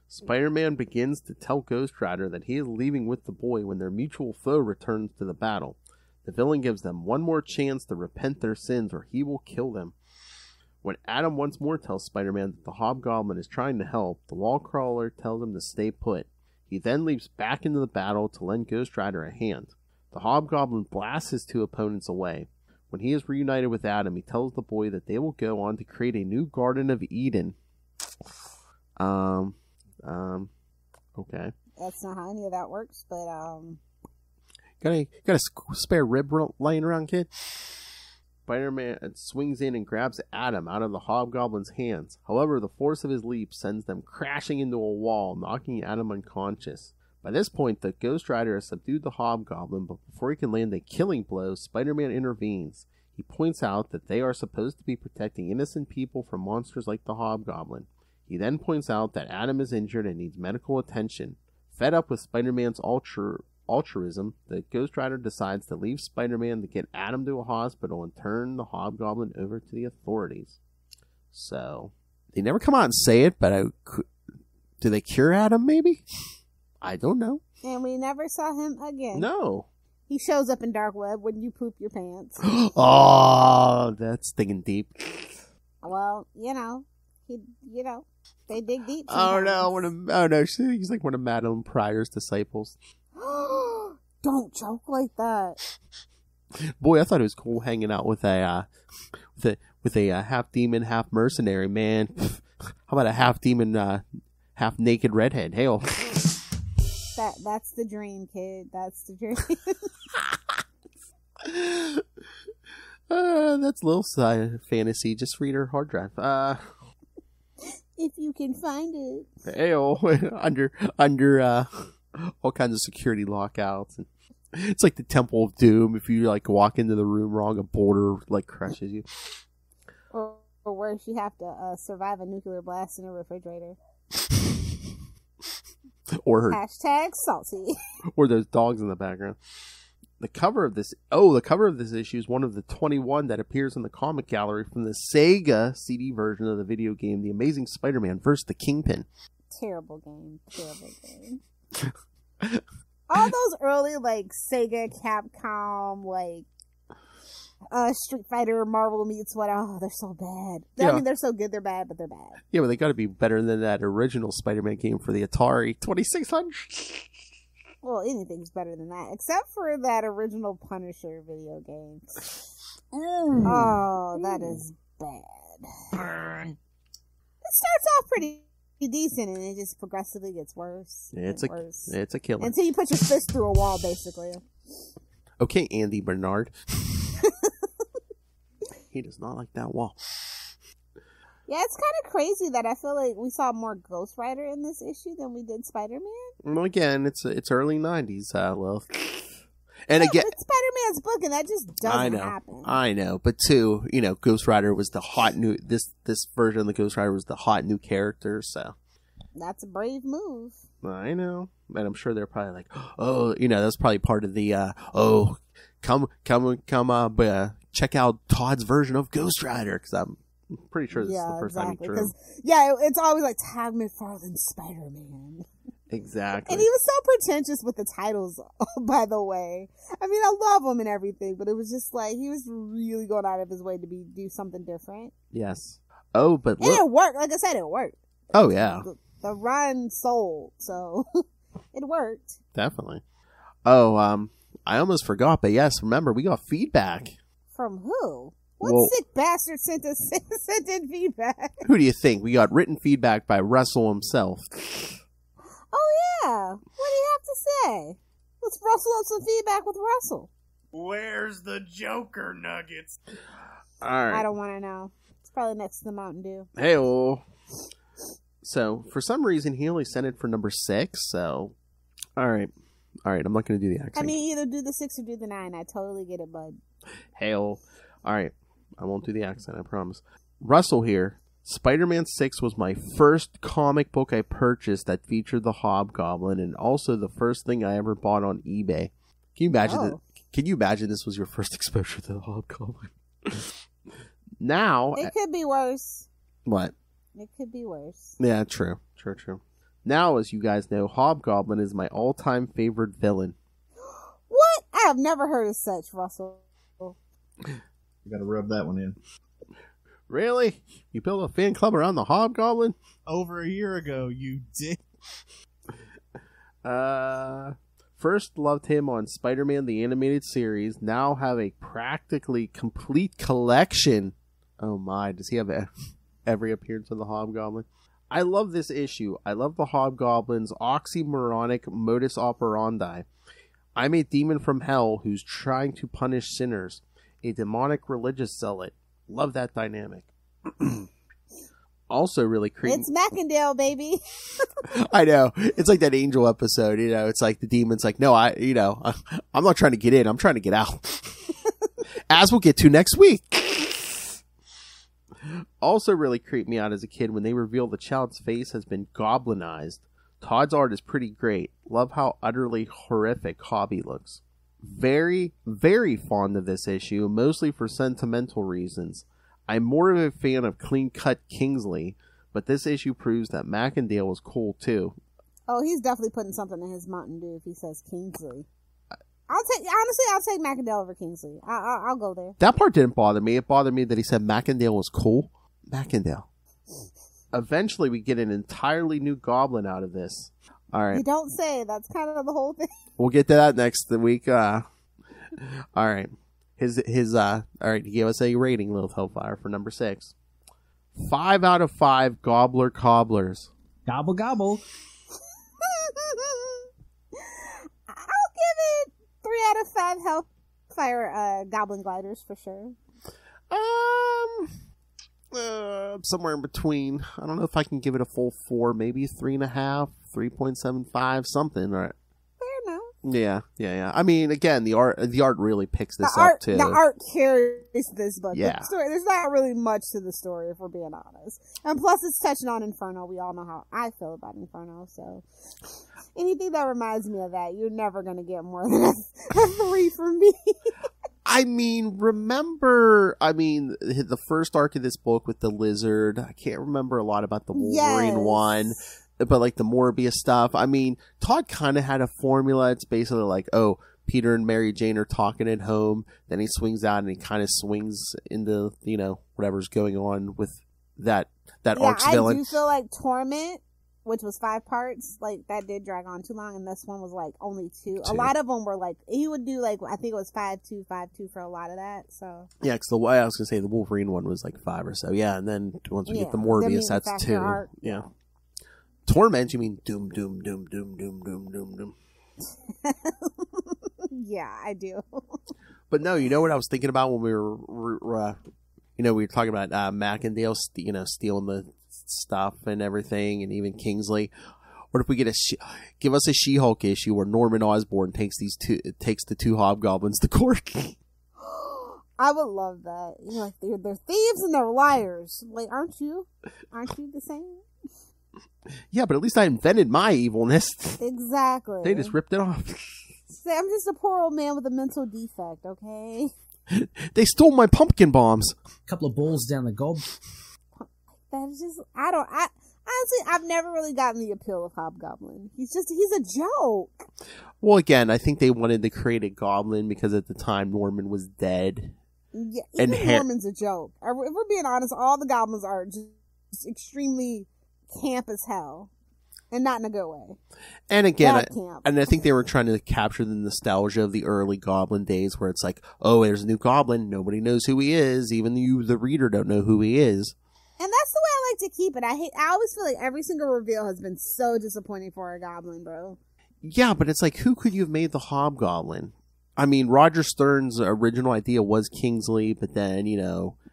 Spider-Man begins to tell Ghost Rider that he is leaving with the boy when their mutual foe returns to the battle. The villain gives them one more chance to repent their sins or he will kill them. When Adam once more tells Spider-Man that the Hobgoblin is trying to help, the wall crawler tells him to stay put. He then leaps back into the battle to lend Ghost Rider a hand. The Hobgoblin blasts his two opponents away. When he is reunited with Adam, he tells the boy that they will go on to create a new Garden of Eden. Okay. That's not how any of that works, but Got a spare rib laying around, kid? Spider-Man swings in and grabs Adam out of the Hobgoblin's hands. However, the force of his leap sends them crashing into a wall, knocking Adam unconscious. By this point, the Ghost Rider has subdued the Hobgoblin, but before he can land a killing blow, Spider-Man intervenes. He points out that they are supposed to be protecting innocent people from monsters like the Hobgoblin. He then points out that Adam is injured and needs medical attention. Fed up with Spider-Man's altruism, the Ghost Rider decides to leave Spider-Man to get Adam to a hospital and turn the Hobgoblin over to the authorities. So, they never come out and say it, but do they cure Adam, maybe? I don't know. And we never saw him again. No. He shows up in Dark Web when you poop your pants. Oh, that's thinking deep. Well, they dig deep sometimes. He's like one of Madeline Pryor's disciples. Don't joke like that. Boy, I thought it was cool hanging out with a half demon, half mercenary, man. How about a half demon, half naked redhead? Hell. That's the dream, kid. That's the dream. That's Lilith's fantasy. Just read her hard drive. If you can find it. under all kinds of security lockouts. And it's like the Temple of Doom. If you like walk into the room wrong, a boulder like crushes you. Or worse, you have to survive a nuclear blast in a refrigerator. Or her Hashtag salty. or those dogs in the background. The cover of this issue is one of the 21 that appears in the comic gallery from the Sega CD version of the video game The Amazing Spider-Man vs. the Kingpin. Terrible game. All those early like Sega, Capcom, like Street Fighter, Marvel meets what? Oh, they're so bad. Yeah. I mean, they're so good, they're bad, but they're bad. Yeah, but they got to be better than that original Spider-Man game for the Atari 2600. Well, anything's better than that, except for that original Punisher video game. Oh, that is bad. It starts off pretty decent, and it just progressively gets worse. It's a killer. Until you put your fist through a wall, basically. Okay, Andy Bernard. He does not like that wall. Yeah, it's kind of crazy that I feel like we saw more Ghost Rider in this issue than we did Spider-Man. Well, again, it's early 90s, Lilith. And again, it's Spider-Man's book, and that just doesn't happen. I know, but too, Ghost Rider was the hot new. This version of the Ghost Rider was the hot new character, so that's a brave move. I know, and I'm sure they're probably like, oh, that's probably part of the come, check out Todd's version of Ghost Rider, because I'm pretty sure this is the first time he drew. It's always like Todd McFarlane's Spider-Man. Exactly. And he was so pretentious with the titles, by the way. I mean, I love him and everything, but it was just like, he was really going out of his way to do something different. Yes. Oh, but look. And it worked. Like I said, it worked. Oh, yeah. The run sold, so it worked. Definitely. Oh, I almost forgot, but yes, remember, we got feedback. From who? What sick bastard sent in feedback? Who do you think? We got written feedback by Russell himself. Oh, yeah. What do you have to say? Let's rustle up some feedback with Russell. Where's the Joker nuggets? All right. I don't want to know. It's probably next to the Mountain Dew. Hey-oh. So, for some reason, he only sent it for number 6, so... All right, I'm not going to do the accent. I mean, either do the 6 or do the 9. I totally get it, bud. Hey-oh. All right, I won't do the accent, I promise. Russell here. Spider-Man 6 was my first comic book I purchased that featured the Hobgoblin, and also the first thing I ever bought on eBay. Can you imagine Can you imagine this was your first exposure to the Hobgoblin? Now... It could be worse. What? It could be worse. Yeah, true. Now, as you guys know, Hobgoblin is my all-time favorite villain. What? I have never heard of such, Russell. You gotta rub that one in. Really? You built a fan club around the Hobgoblin? Over a year ago, you did. First loved him on Spider-Man the Animated Series. Now have a practically complete collection. Oh my, does he have every appearance of the Hobgoblin? I love this issue. I love the Hobgoblin's oxymoronic modus operandi. I'm a demon from hell who's trying to punish sinners. A demonic religious zealot. Love that dynamic. Also really creepy. It's Macandale, baby. I know. It's like that Angel episode, it's like the demon's like, no, I'm not trying to get in. I'm trying to get out. As we'll get to next week. Also really creeped me out as a kid when they reveal the child's face has been goblinized. Todd's art is pretty great. Love how utterly horrific Hobby looks. Very, very fond of this issue, mostly for sentimental reasons. I'm more of a fan of clean-cut Kingsley, but this issue proves that Macandale was cool too. Oh, he's definitely putting something in his Mountain Dew if he says Kingsley. I'll take Macandale over Kingsley. I'll go there. That part didn't bother me. It bothered me that he said Macandale was cool. Macandale. Eventually, we get an entirely new Goblin out of this. All right. You don't say. That's kind of the whole thing. We'll get to that next week. All right. All right, he gave us a rating, Lilith Hellfire, for number 6. 5 out of 5 Gobbler Cobblers. Gobble Gobble. I'll give it 3 out of 5 Hellfire Goblin Gliders for sure. Somewhere in between. I don't know if I can give it a full 4, maybe 3.5, 3.75, something. Right? Fair enough. Yeah. I mean, again, the art really picks this up too. The art carries this book. Yeah. The story, there's not really much to the story, if we're being honest. And plus, it's touching on Inferno. We all know how I feel about Inferno, so anything that reminds me of that, you're never going to get more than a 3 from me. I mean, the first arc of this book with the lizard, I can't remember a lot about the Wolverine one, but like the Morbius stuff. I mean, Todd kind of had a formula. It's basically like, oh, Peter and Mary Jane are talking at home. Then he swings out and he kind of swings into, whatever's going on with that arc's villain. I do feel like Torment, which was 5 parts, like that did drag on too long, and this one was like only 2. A lot of them were like, he would do like, I think it was 5-2 for a lot of that, so. Yeah, because I was going to say the Wolverine one was like 5 or so, yeah, and then once we get the Morbius, that's 2. Arc. Yeah. Torment, you mean doom, doom, doom, doom, doom, doom, doom, doom. Yeah, I do. But no, you know what I was thinking about when we were talking about Macendale, stealing the stuff and everything, and even Kingsley. What if we give us a She-Hulk issue where Norman Osborn takes the 2 hobgoblins to court? I would love that. Like they're thieves and they're liars. Like, aren't you the same? Yeah, but at least I invented my evilness. Exactly. They just ripped it off. Say, I'm just a poor old man with a mental defect, okay? They stole my pumpkin bombs. A couple of balls down the gob. That's just, honestly, I've never really gotten the appeal of Hobgoblin. He's a joke. Well, again, I think they wanted to create a goblin because at the time Norman was dead. Yeah, even Norman's a joke. If we're being honest, all the goblins are just extremely camp as hell. And not in a good way. And again, I think they were trying to capture the nostalgia of the early Goblin days where it's like, oh, there's a new Goblin. Nobody knows who he is. Even you, the reader, don't know who he is. And that's the way I like to keep it. I always feel like every single reveal has been so disappointing for a Goblin, bro. Yeah, but it's like, who could you have made the Hobgoblin? I mean, Roger Stern's original idea was Kingsley, but then,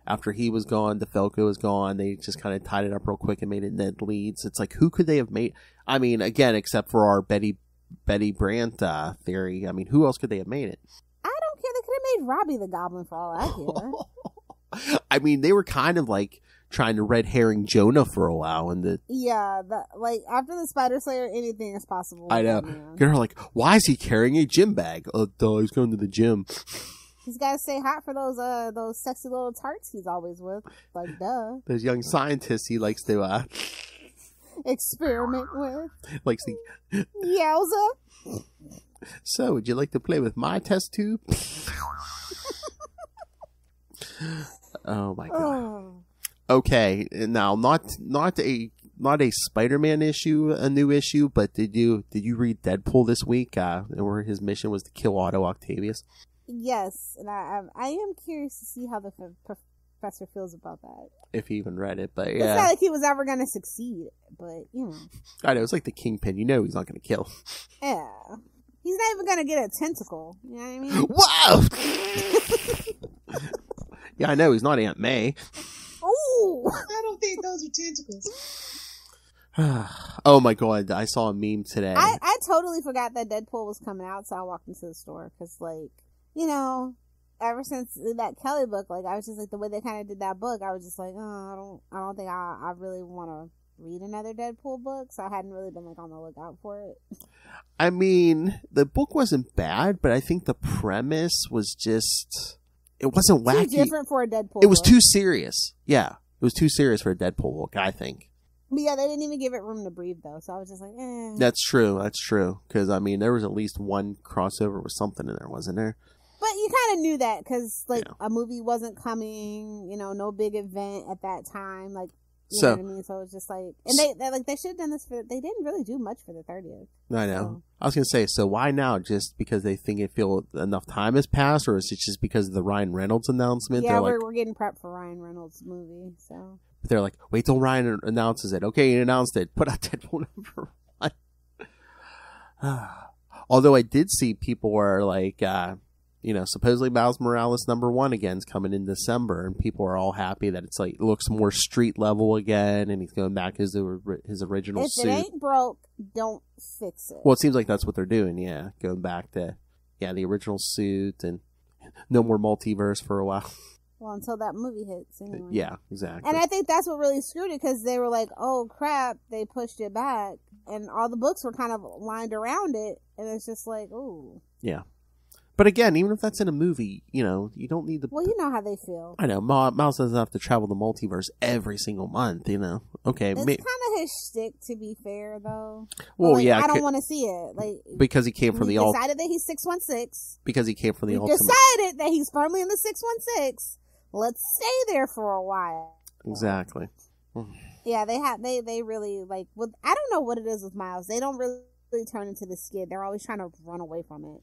after he was gone, DeFalco was gone. They just kind of tied it up real quick and made it Ned Leeds. It's like, who could they have made? I mean, again, except for our Betty Brant theory. I mean, who else could they have made it? I don't care. They could have made Robbie the Goblin for all I care. I mean, they were kind of like trying to red herring Jonah for a while. Like after the Spider Slayer, anything is possible. I know. You're like, why is he carrying a gym bag? Oh, duh, he's going to the gym. He's got to stay hot for those sexy little tarts he's always with. Like, duh. Those young scientists he likes to experiment with. Likes to. Yowza. So, would you like to play with my test tube? Oh my god. Oh. Okay, now not a Spider-Man issue, a new issue, but did you read Deadpool this week? Where his mission was to kill Otto Octavius. Yes, and I am curious to see how the professor feels about that. If he even read it, but yeah. It's not like he was ever going to succeed, but, I know, it's like the Kingpin. He's not going to kill. Yeah. He's not even going to get a tentacle. You know what I mean? Wow! Yeah, I know. He's not Aunt May. Oh! I don't think those are tentacles. Oh my god, I saw a meme today. I totally forgot that Deadpool was coming out, so I walked into the store, because, ever since that Kelly book, I was just like, the way they kind of did that book, I was just like, oh, I don't think I really want to read another Deadpool book, so I hadn't really been on the lookout for it. I mean, the book wasn't bad, but I think the premise was just, it wasn't wacky. Too different for a Deadpool It was book. too serious. Yeah, it was too serious for a Deadpool book, I think. But yeah, they didn't even give it room to breathe, though, so I was just like, eh. That's true, because, I mean, there was at least one crossover with something in there, wasn't there? But you kind of knew that, because, a movie wasn't coming, no big event at that time, you know what I mean? So it was just and they should have done this they didn't really do much for the 30th. I know. So. I was going to say, so why now? Just because they feel enough time has passed, or is it just because of the Ryan Reynolds announcement? Yeah, we're getting prepped for Ryan Reynolds' movie, so. But they're like, wait till Ryan announces it. Okay, he announced it. Put out Deadpool #1. Although I did see people were supposedly Miles Morales #1 again is coming in December, and people are all happy that it's like it looks more street level again, and he's going back his original if suit. If it ain't broke, don't fix it. Well, it seems like that's what they're doing. Yeah, going back to the original suit, and no more multiverse for a while. Well, until that movie hits, anyway. Yeah, exactly. And I think that's what really screwed it, because they were like, "Oh crap!" They pushed it back, and all the books were kind of lined around it, and it's just like, "Ooh." Yeah. But again, even if that's in a movie, you don't need the... Well, you know how they feel. I know. Miles doesn't have to travel the multiverse every single month, Okay. It's kind of his shtick, to be fair, though. Well, like, yeah. I don't want to see it. Because he came from the... decided that he's 616. Because he came from the we ultimate... decided that he's firmly in the 616. Let's stay there for a while. Exactly. Yeah, they really, I don't know what it is with Miles. They don't really turn into the skid. They're always trying to run away from it.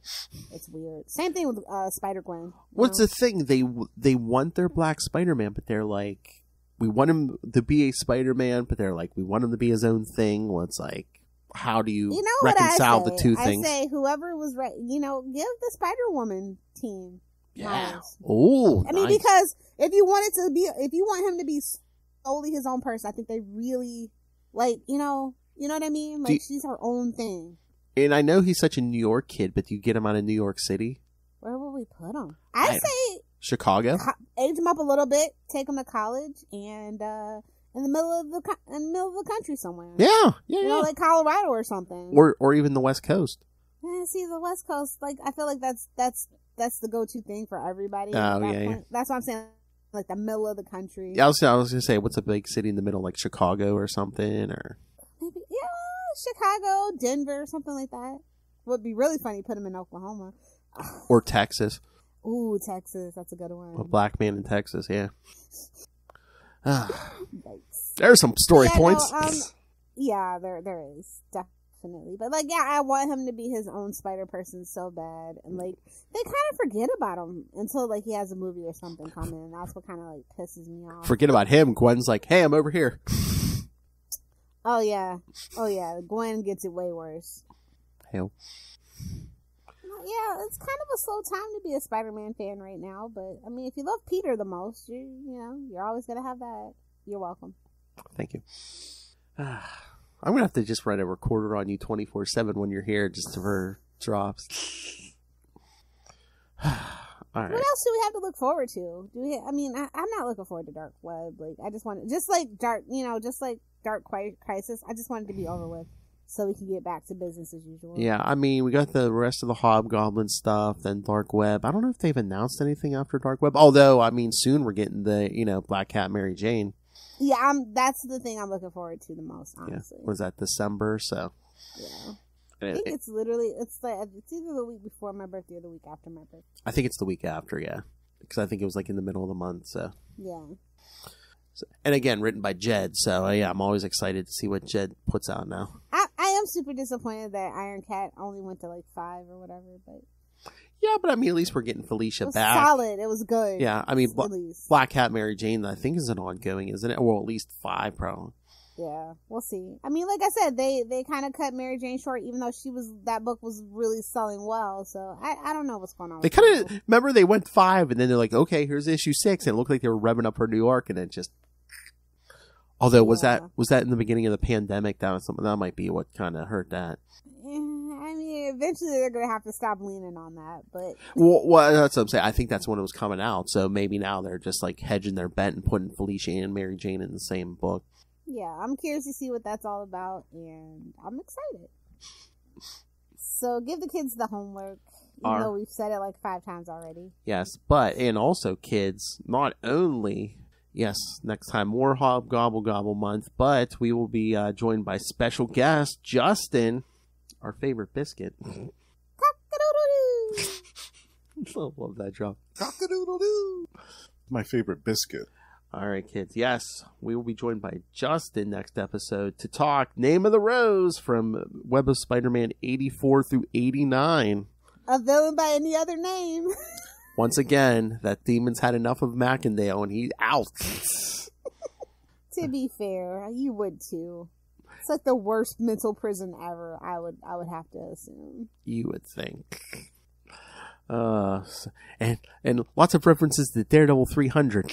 It's weird. Same thing with Spider-Gwen. What's the thing? They want their Black Spider-Man, but they're like, we want him to be a Spider-Man, but they're like, we want him to be his own thing. Well, it's like, how do you reconcile the two things? I say whoever was right, give the Spider-Woman team. Yeah. Miles. Oh, I mean, because if you want him to be solely his own person, I think they really, you know what I mean? She's her own thing. And I know he's such a New York kid, but do you get him out of New York City? Where will we put him? I say Chicago. Age him up a little bit, take him to college, and in the middle of the country somewhere. Yeah. Like Colorado or something, or even the West Coast. Yeah, see, the West Coast, I feel like that's the go-to thing for everybody. Oh yeah. That's what I'm saying. Like the middle of the country. Yeah, I was gonna say, what's a big city in the middle, like Chicago or something, or maybe Chicago, Denver, something like that. Would be really funny. Put him in Oklahoma or Texas. Ooh, Texas, that's a good one. A black man in Texas, yeah. There's some story points. Yeah, there is definitely, but I want him to be his own Spider person so bad, and they kind of forget about him until he has a movie or something coming, and that's what kind of pisses me off. Forget about him. Gwen's like, hey, I'm over here. Oh yeah. Gwen gets it way worse. Hell. Yeah, it's kind of a slow time to be a Spider-Man fan right now, but I mean, if you love Peter the most, you're always gonna have that. You're welcome. Thank you. I'm gonna have to just write a recorder on you 24/7 when you're here, just for drops. All right. What else do we have to look forward to? I'm not looking forward to Dark Web. I just want just like Dark Crisis. I just want it to be over with, so we can get back to business as usual. Yeah, I mean, we got the rest of the Hobgoblin stuff, then Dark Web. I don't know if they've announced anything after Dark Web. Although, I mean, soon we're getting the Black Cat Mary Jane. Yeah, that's the thing I'm looking forward to the most, honestly. Yeah. Was that December? So yeah, I think it's either the week before my birthday or the week after my birthday. I think it's the week after, yeah, because I think it was in the middle of the month. So yeah. So, and again, written by Jed. So yeah, I'm always excited to see what Jed puts out now. I am super disappointed that Iron Cat only went to 5 or whatever, but. Yeah, but I mean, at least we're getting Felicia back. Solid. It was good. Yeah, I mean, Black Cat Mary Jane, I think, is an ongoing, isn't it? Well, at least 5, probably. Yeah, we'll see. I mean, like I said, they kind of cut Mary Jane short, even though that book was really selling well. So I don't know what's going on. They kind of remember they went 5, and then they're like, okay, here's issue 6, and it looked like they were revving up her New York, and it just. Although was that in the beginning of the pandemic? That was something that might be what kind of hurt that. I mean, eventually they're going to have to stop leaning on that, but... Well, that's what I'm saying. I think that's when it was coming out, so maybe now they're just, hedging their bet and putting Felicia and Mary Jane in the same book. Yeah, I'm curious to see what that's all about, and I'm excited. So, give the kids the homework, even though we've said it 5 times already. Yes, and also, kids, not only... Yes, next time, more Gobble Gobble month, but we will be joined by special guest, Justin... Our favorite biscuit. Cock-a-doodle-doo! I love that drop. Cock-a-doodle-doo! My favorite biscuit. All right, kids. Yes, we will be joined by Justin next episode to talk Name of the Rose from Web of Spider-Man 84 through 89. A villain by any other name. Once again, that demon's had enough of Macindale and he's out. To be fair, you would too. It's like the worst mental prison ever, I would have to assume. You would think. And lots of references to Daredevil 300.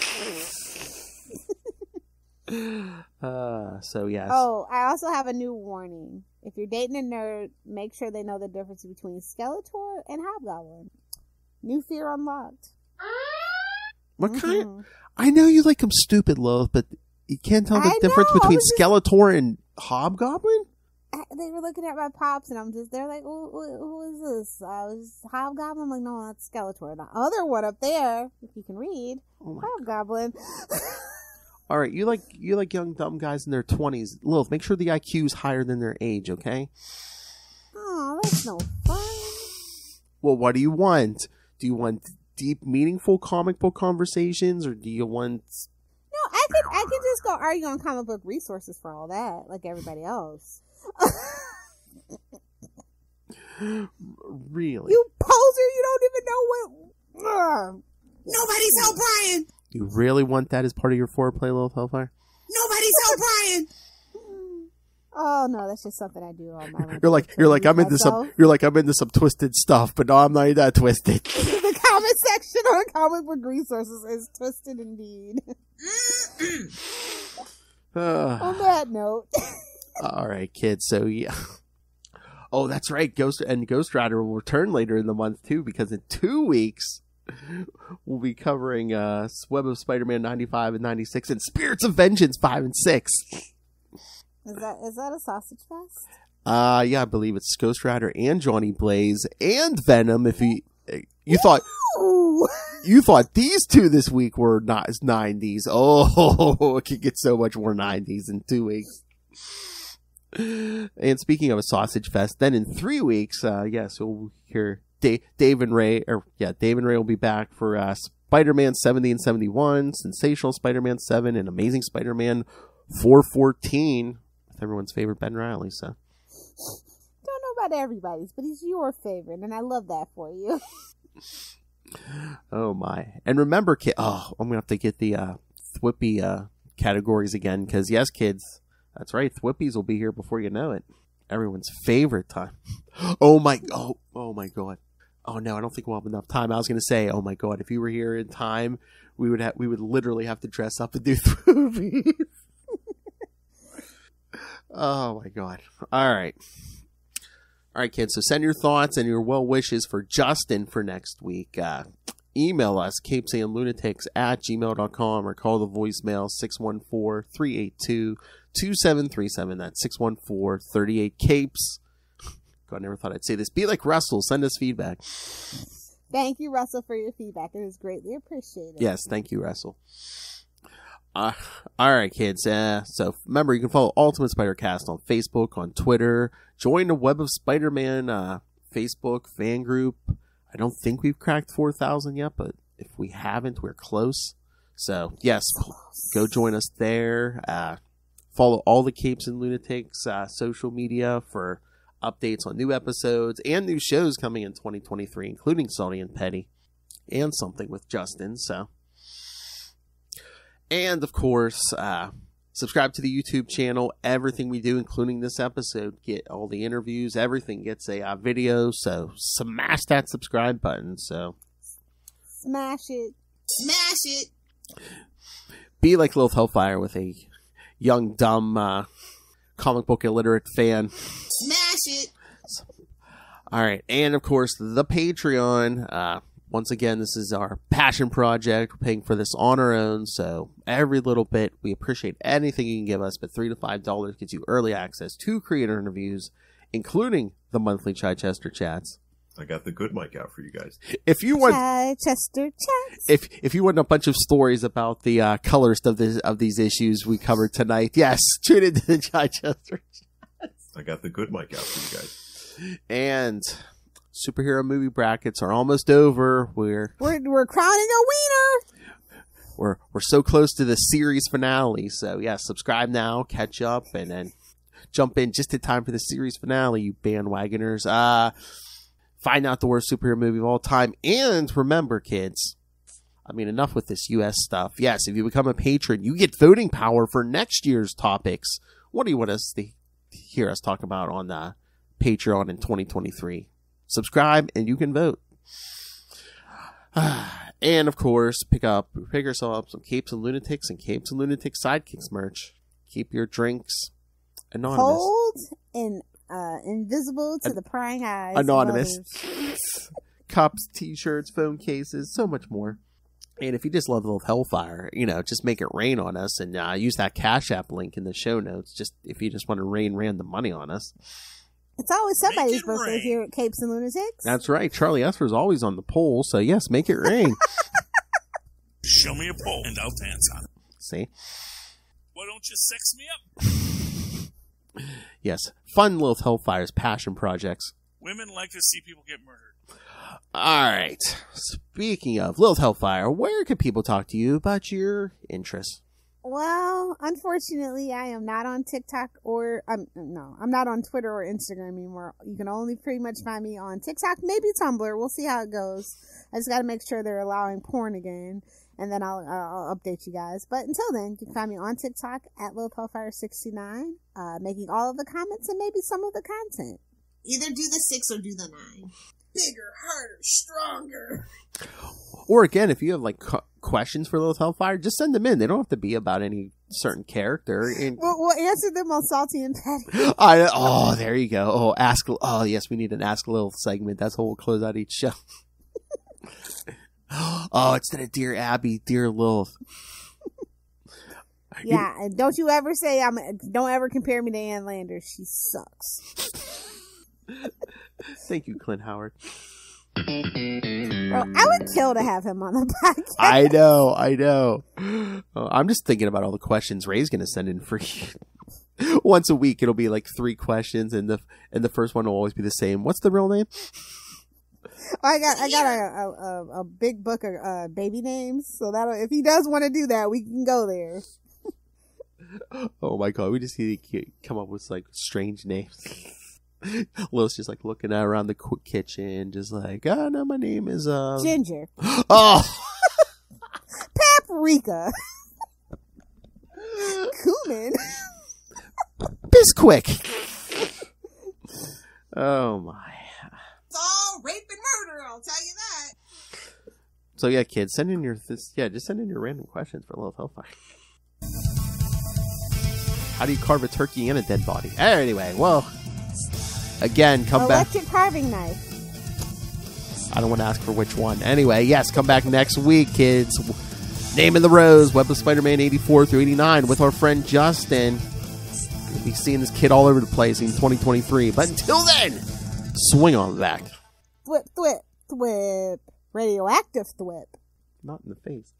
So yes. Oh, I also have a new warning. If you're dating a nerd, make sure they know the difference between Skeletor and Hobgoblin. New fear unlocked. What kind? I know you like them stupid, Lilith, but you can't tell the difference between Skeletor and Hobgoblin? They were looking at my pops, and they're like, who is this? Hobgoblin? I'm like, no, that's Skeletor. The other one up there, if you can read, Hobgoblin. All right, you like young dumb guys in their 20s. Lilith, make sure the IQ's higher than their age, okay? Oh, that's no fun. Well, what do you want? Do you want deep, meaningful comic book conversations, or do you want... No, I could just go argue on comic book resources for all that, like everybody else. Really? You poser, you don't even know what... Nobody's help Brian! You really want that as part of your foreplay, Lilith Hellfire? Nobody's help Brian! Oh no, that's just something I do on my You're like I'm into some twisted stuff, but no, I'm not that twisted. The comment section on comic book resources is twisted indeed. On that note. All right, kids. So yeah. Oh, that's right. Ghost Rider will return later in the month too, because in 2 weeks we'll be covering Web of Spider-Man 95 and 96 and Spirits of Vengeance 5 and 6. Is that a sausage fest? Yeah, I believe it's Ghost Rider and Johnny Blaze and Venom. If you thought these two this week were not 90s. Oh, it could get so much more 90s in 2 weeks. And speaking of a sausage fest, then in 3 weeks, we'll hear Dave and Ray will be back for Spider-Man 70 and 71, Sensational Spider-Man 7, and Amazing Spider-Man 414. Everyone's favorite Ben Reilly, so. Don't know about everybody's, but he's your favorite, and I love that for you. Oh my. And remember, I'm gonna have to get the Thwippy categories again, because yes, kids, that's right, Thwippies will be here before you know it. Everyone's favorite time. Oh my god. Oh no, I don't think we'll have enough time. I was gonna say, oh my god, if you were here in time, we would literally have to dress up and do Thwippies. Oh my god. All right, kids. So send your thoughts and your well wishes for Justin for next week. Email us, CapesandLunatics@gmail.com, or call the voicemail 614-382-2737. That's 614-38-CAPES. God, I never thought I'd say this. Be like Russell. Send us feedback. Thank you, Russell, for your feedback. It is greatly appreciated. Yes, thank you, Russell. All right, kids. So remember, you can follow Ultimate Spider-Cast on Facebook, on Twitter. Join the Web of Spider-Man Facebook fan group. I don't think we've cracked 4,000 yet, but if we haven't, we're close. So yes, go join us there. Follow all the Capes and Lunatics social media for updates on new episodes and new shows coming in 2023, including Salty and Petty and Something with Justin. So. And, of course, subscribe to the YouTube channel. Everything we do, including this episode, get all the interviews. Everything gets a video. So smash that subscribe button. So Smash it. Smash it. Be like Lilith Hellfire with a young, dumb, comic book illiterate fan. Smash it. All right. And, of course, the Patreon. Once again, this is our passion project. We're paying for this on our own, so every little bit, we appreciate anything you can give us, but $3 to $5 gets you early access to creator interviews, including the monthly Chichester chats. I got the good mic out for you guys. If you want Chichester chats, if you want a bunch of stories about the colorist of these issues we covered tonight, yes, tune into the Chichester chats. I got the good mic out for you guys. And superhero movie brackets are almost over. We're crowning a wiener. We're so close to the series finale. So yeah, subscribe now, catch up, and then jump in just in time for the series finale, you bandwagoners. Find out the worst superhero movie of all time. And remember, kids, I mean, enough with this US stuff. Yes, if you become a patron, you get voting power for next year's topics. What do you want us to hear us talk about on Patreon in 2023? Subscribe and you can vote. And of course, pick yourself up some Capes and Lunatics and Capes and Lunatics Sidekicks merch. Keep your drinks anonymous. Cold and invisible to the prying eyes. Anonymous. Cups, t-shirts, phone cases, so much more. And if you just love Lilith Hellfire, just make it rain on us and use that Cash App link in the show notes. Just if you just want to rain random money on us. It's always somebody's birthday here at Capes and Lunatics. That's right. Charlie Esper's always on the poll, so yes, make it rain. Show me a pole and I'll dance on it. See? Why don't you sex me up? Yes. Fun Lilith Hellfire's passion projects. Women like to see people get murdered. All right. Speaking of Lilith Hellfire, where can people talk to you about your interests? Well, unfortunately, I am not on TikTok I'm not on Twitter or Instagram anymore. You can only pretty much find me on TikTok, maybe Tumblr. We'll see how it goes. I just got to make sure they're allowing porn again, and then I'll update you guys. But until then, you can find me on TikTok at LilithHellfire69, making all of the comments and maybe some of the content. Either do the 6 or do the 9. Bigger, harder, stronger. Or again, if you have questions for Lilith Hellfire, just send them in. They don't have to be about any certain character. We'll answer them on Salty and Petty. Oh, there you go. Oh, yes, we need an Ask Lilith segment. That's how we'll close out each show. Oh, instead of Dear Abby, Dear Lilith. Yeah, and don't you ever say don't ever compare me to Ann Landers. She sucks. Thank you, Clint Howard. Bro, I would kill to have him on the podcast. I know. I'm just thinking about all the questions Ray's going to send in for you. Once a week, it'll be 3 questions, and the first one will always be the same. What's the real name? I got a big book of baby names, so that if he does want to do that, we can go there. Oh my god, we just need to come up with strange names. Lil's just looking around the kitchen, just oh no, my name is Ginger. Oh, Paprika. Cumin. Bisquick. Oh my. It's all rape and murder, I'll tell you that. So yeah, kids, send in just send in your random questions for Lilith Hellfire. How do you carve a turkey and a dead body? Anyway, well, again, come back. Electric carving knife. I don't want to ask for which one. Anyway, yes, come back next week, kids. Name in the Rose, Web of Spider-Man 84 through 89 with our friend Justin. You'll be seeing this kid all over the place in 2023. But until then, swing on back. Thwip, thwip, thwip. Radioactive thwip. Not in the face.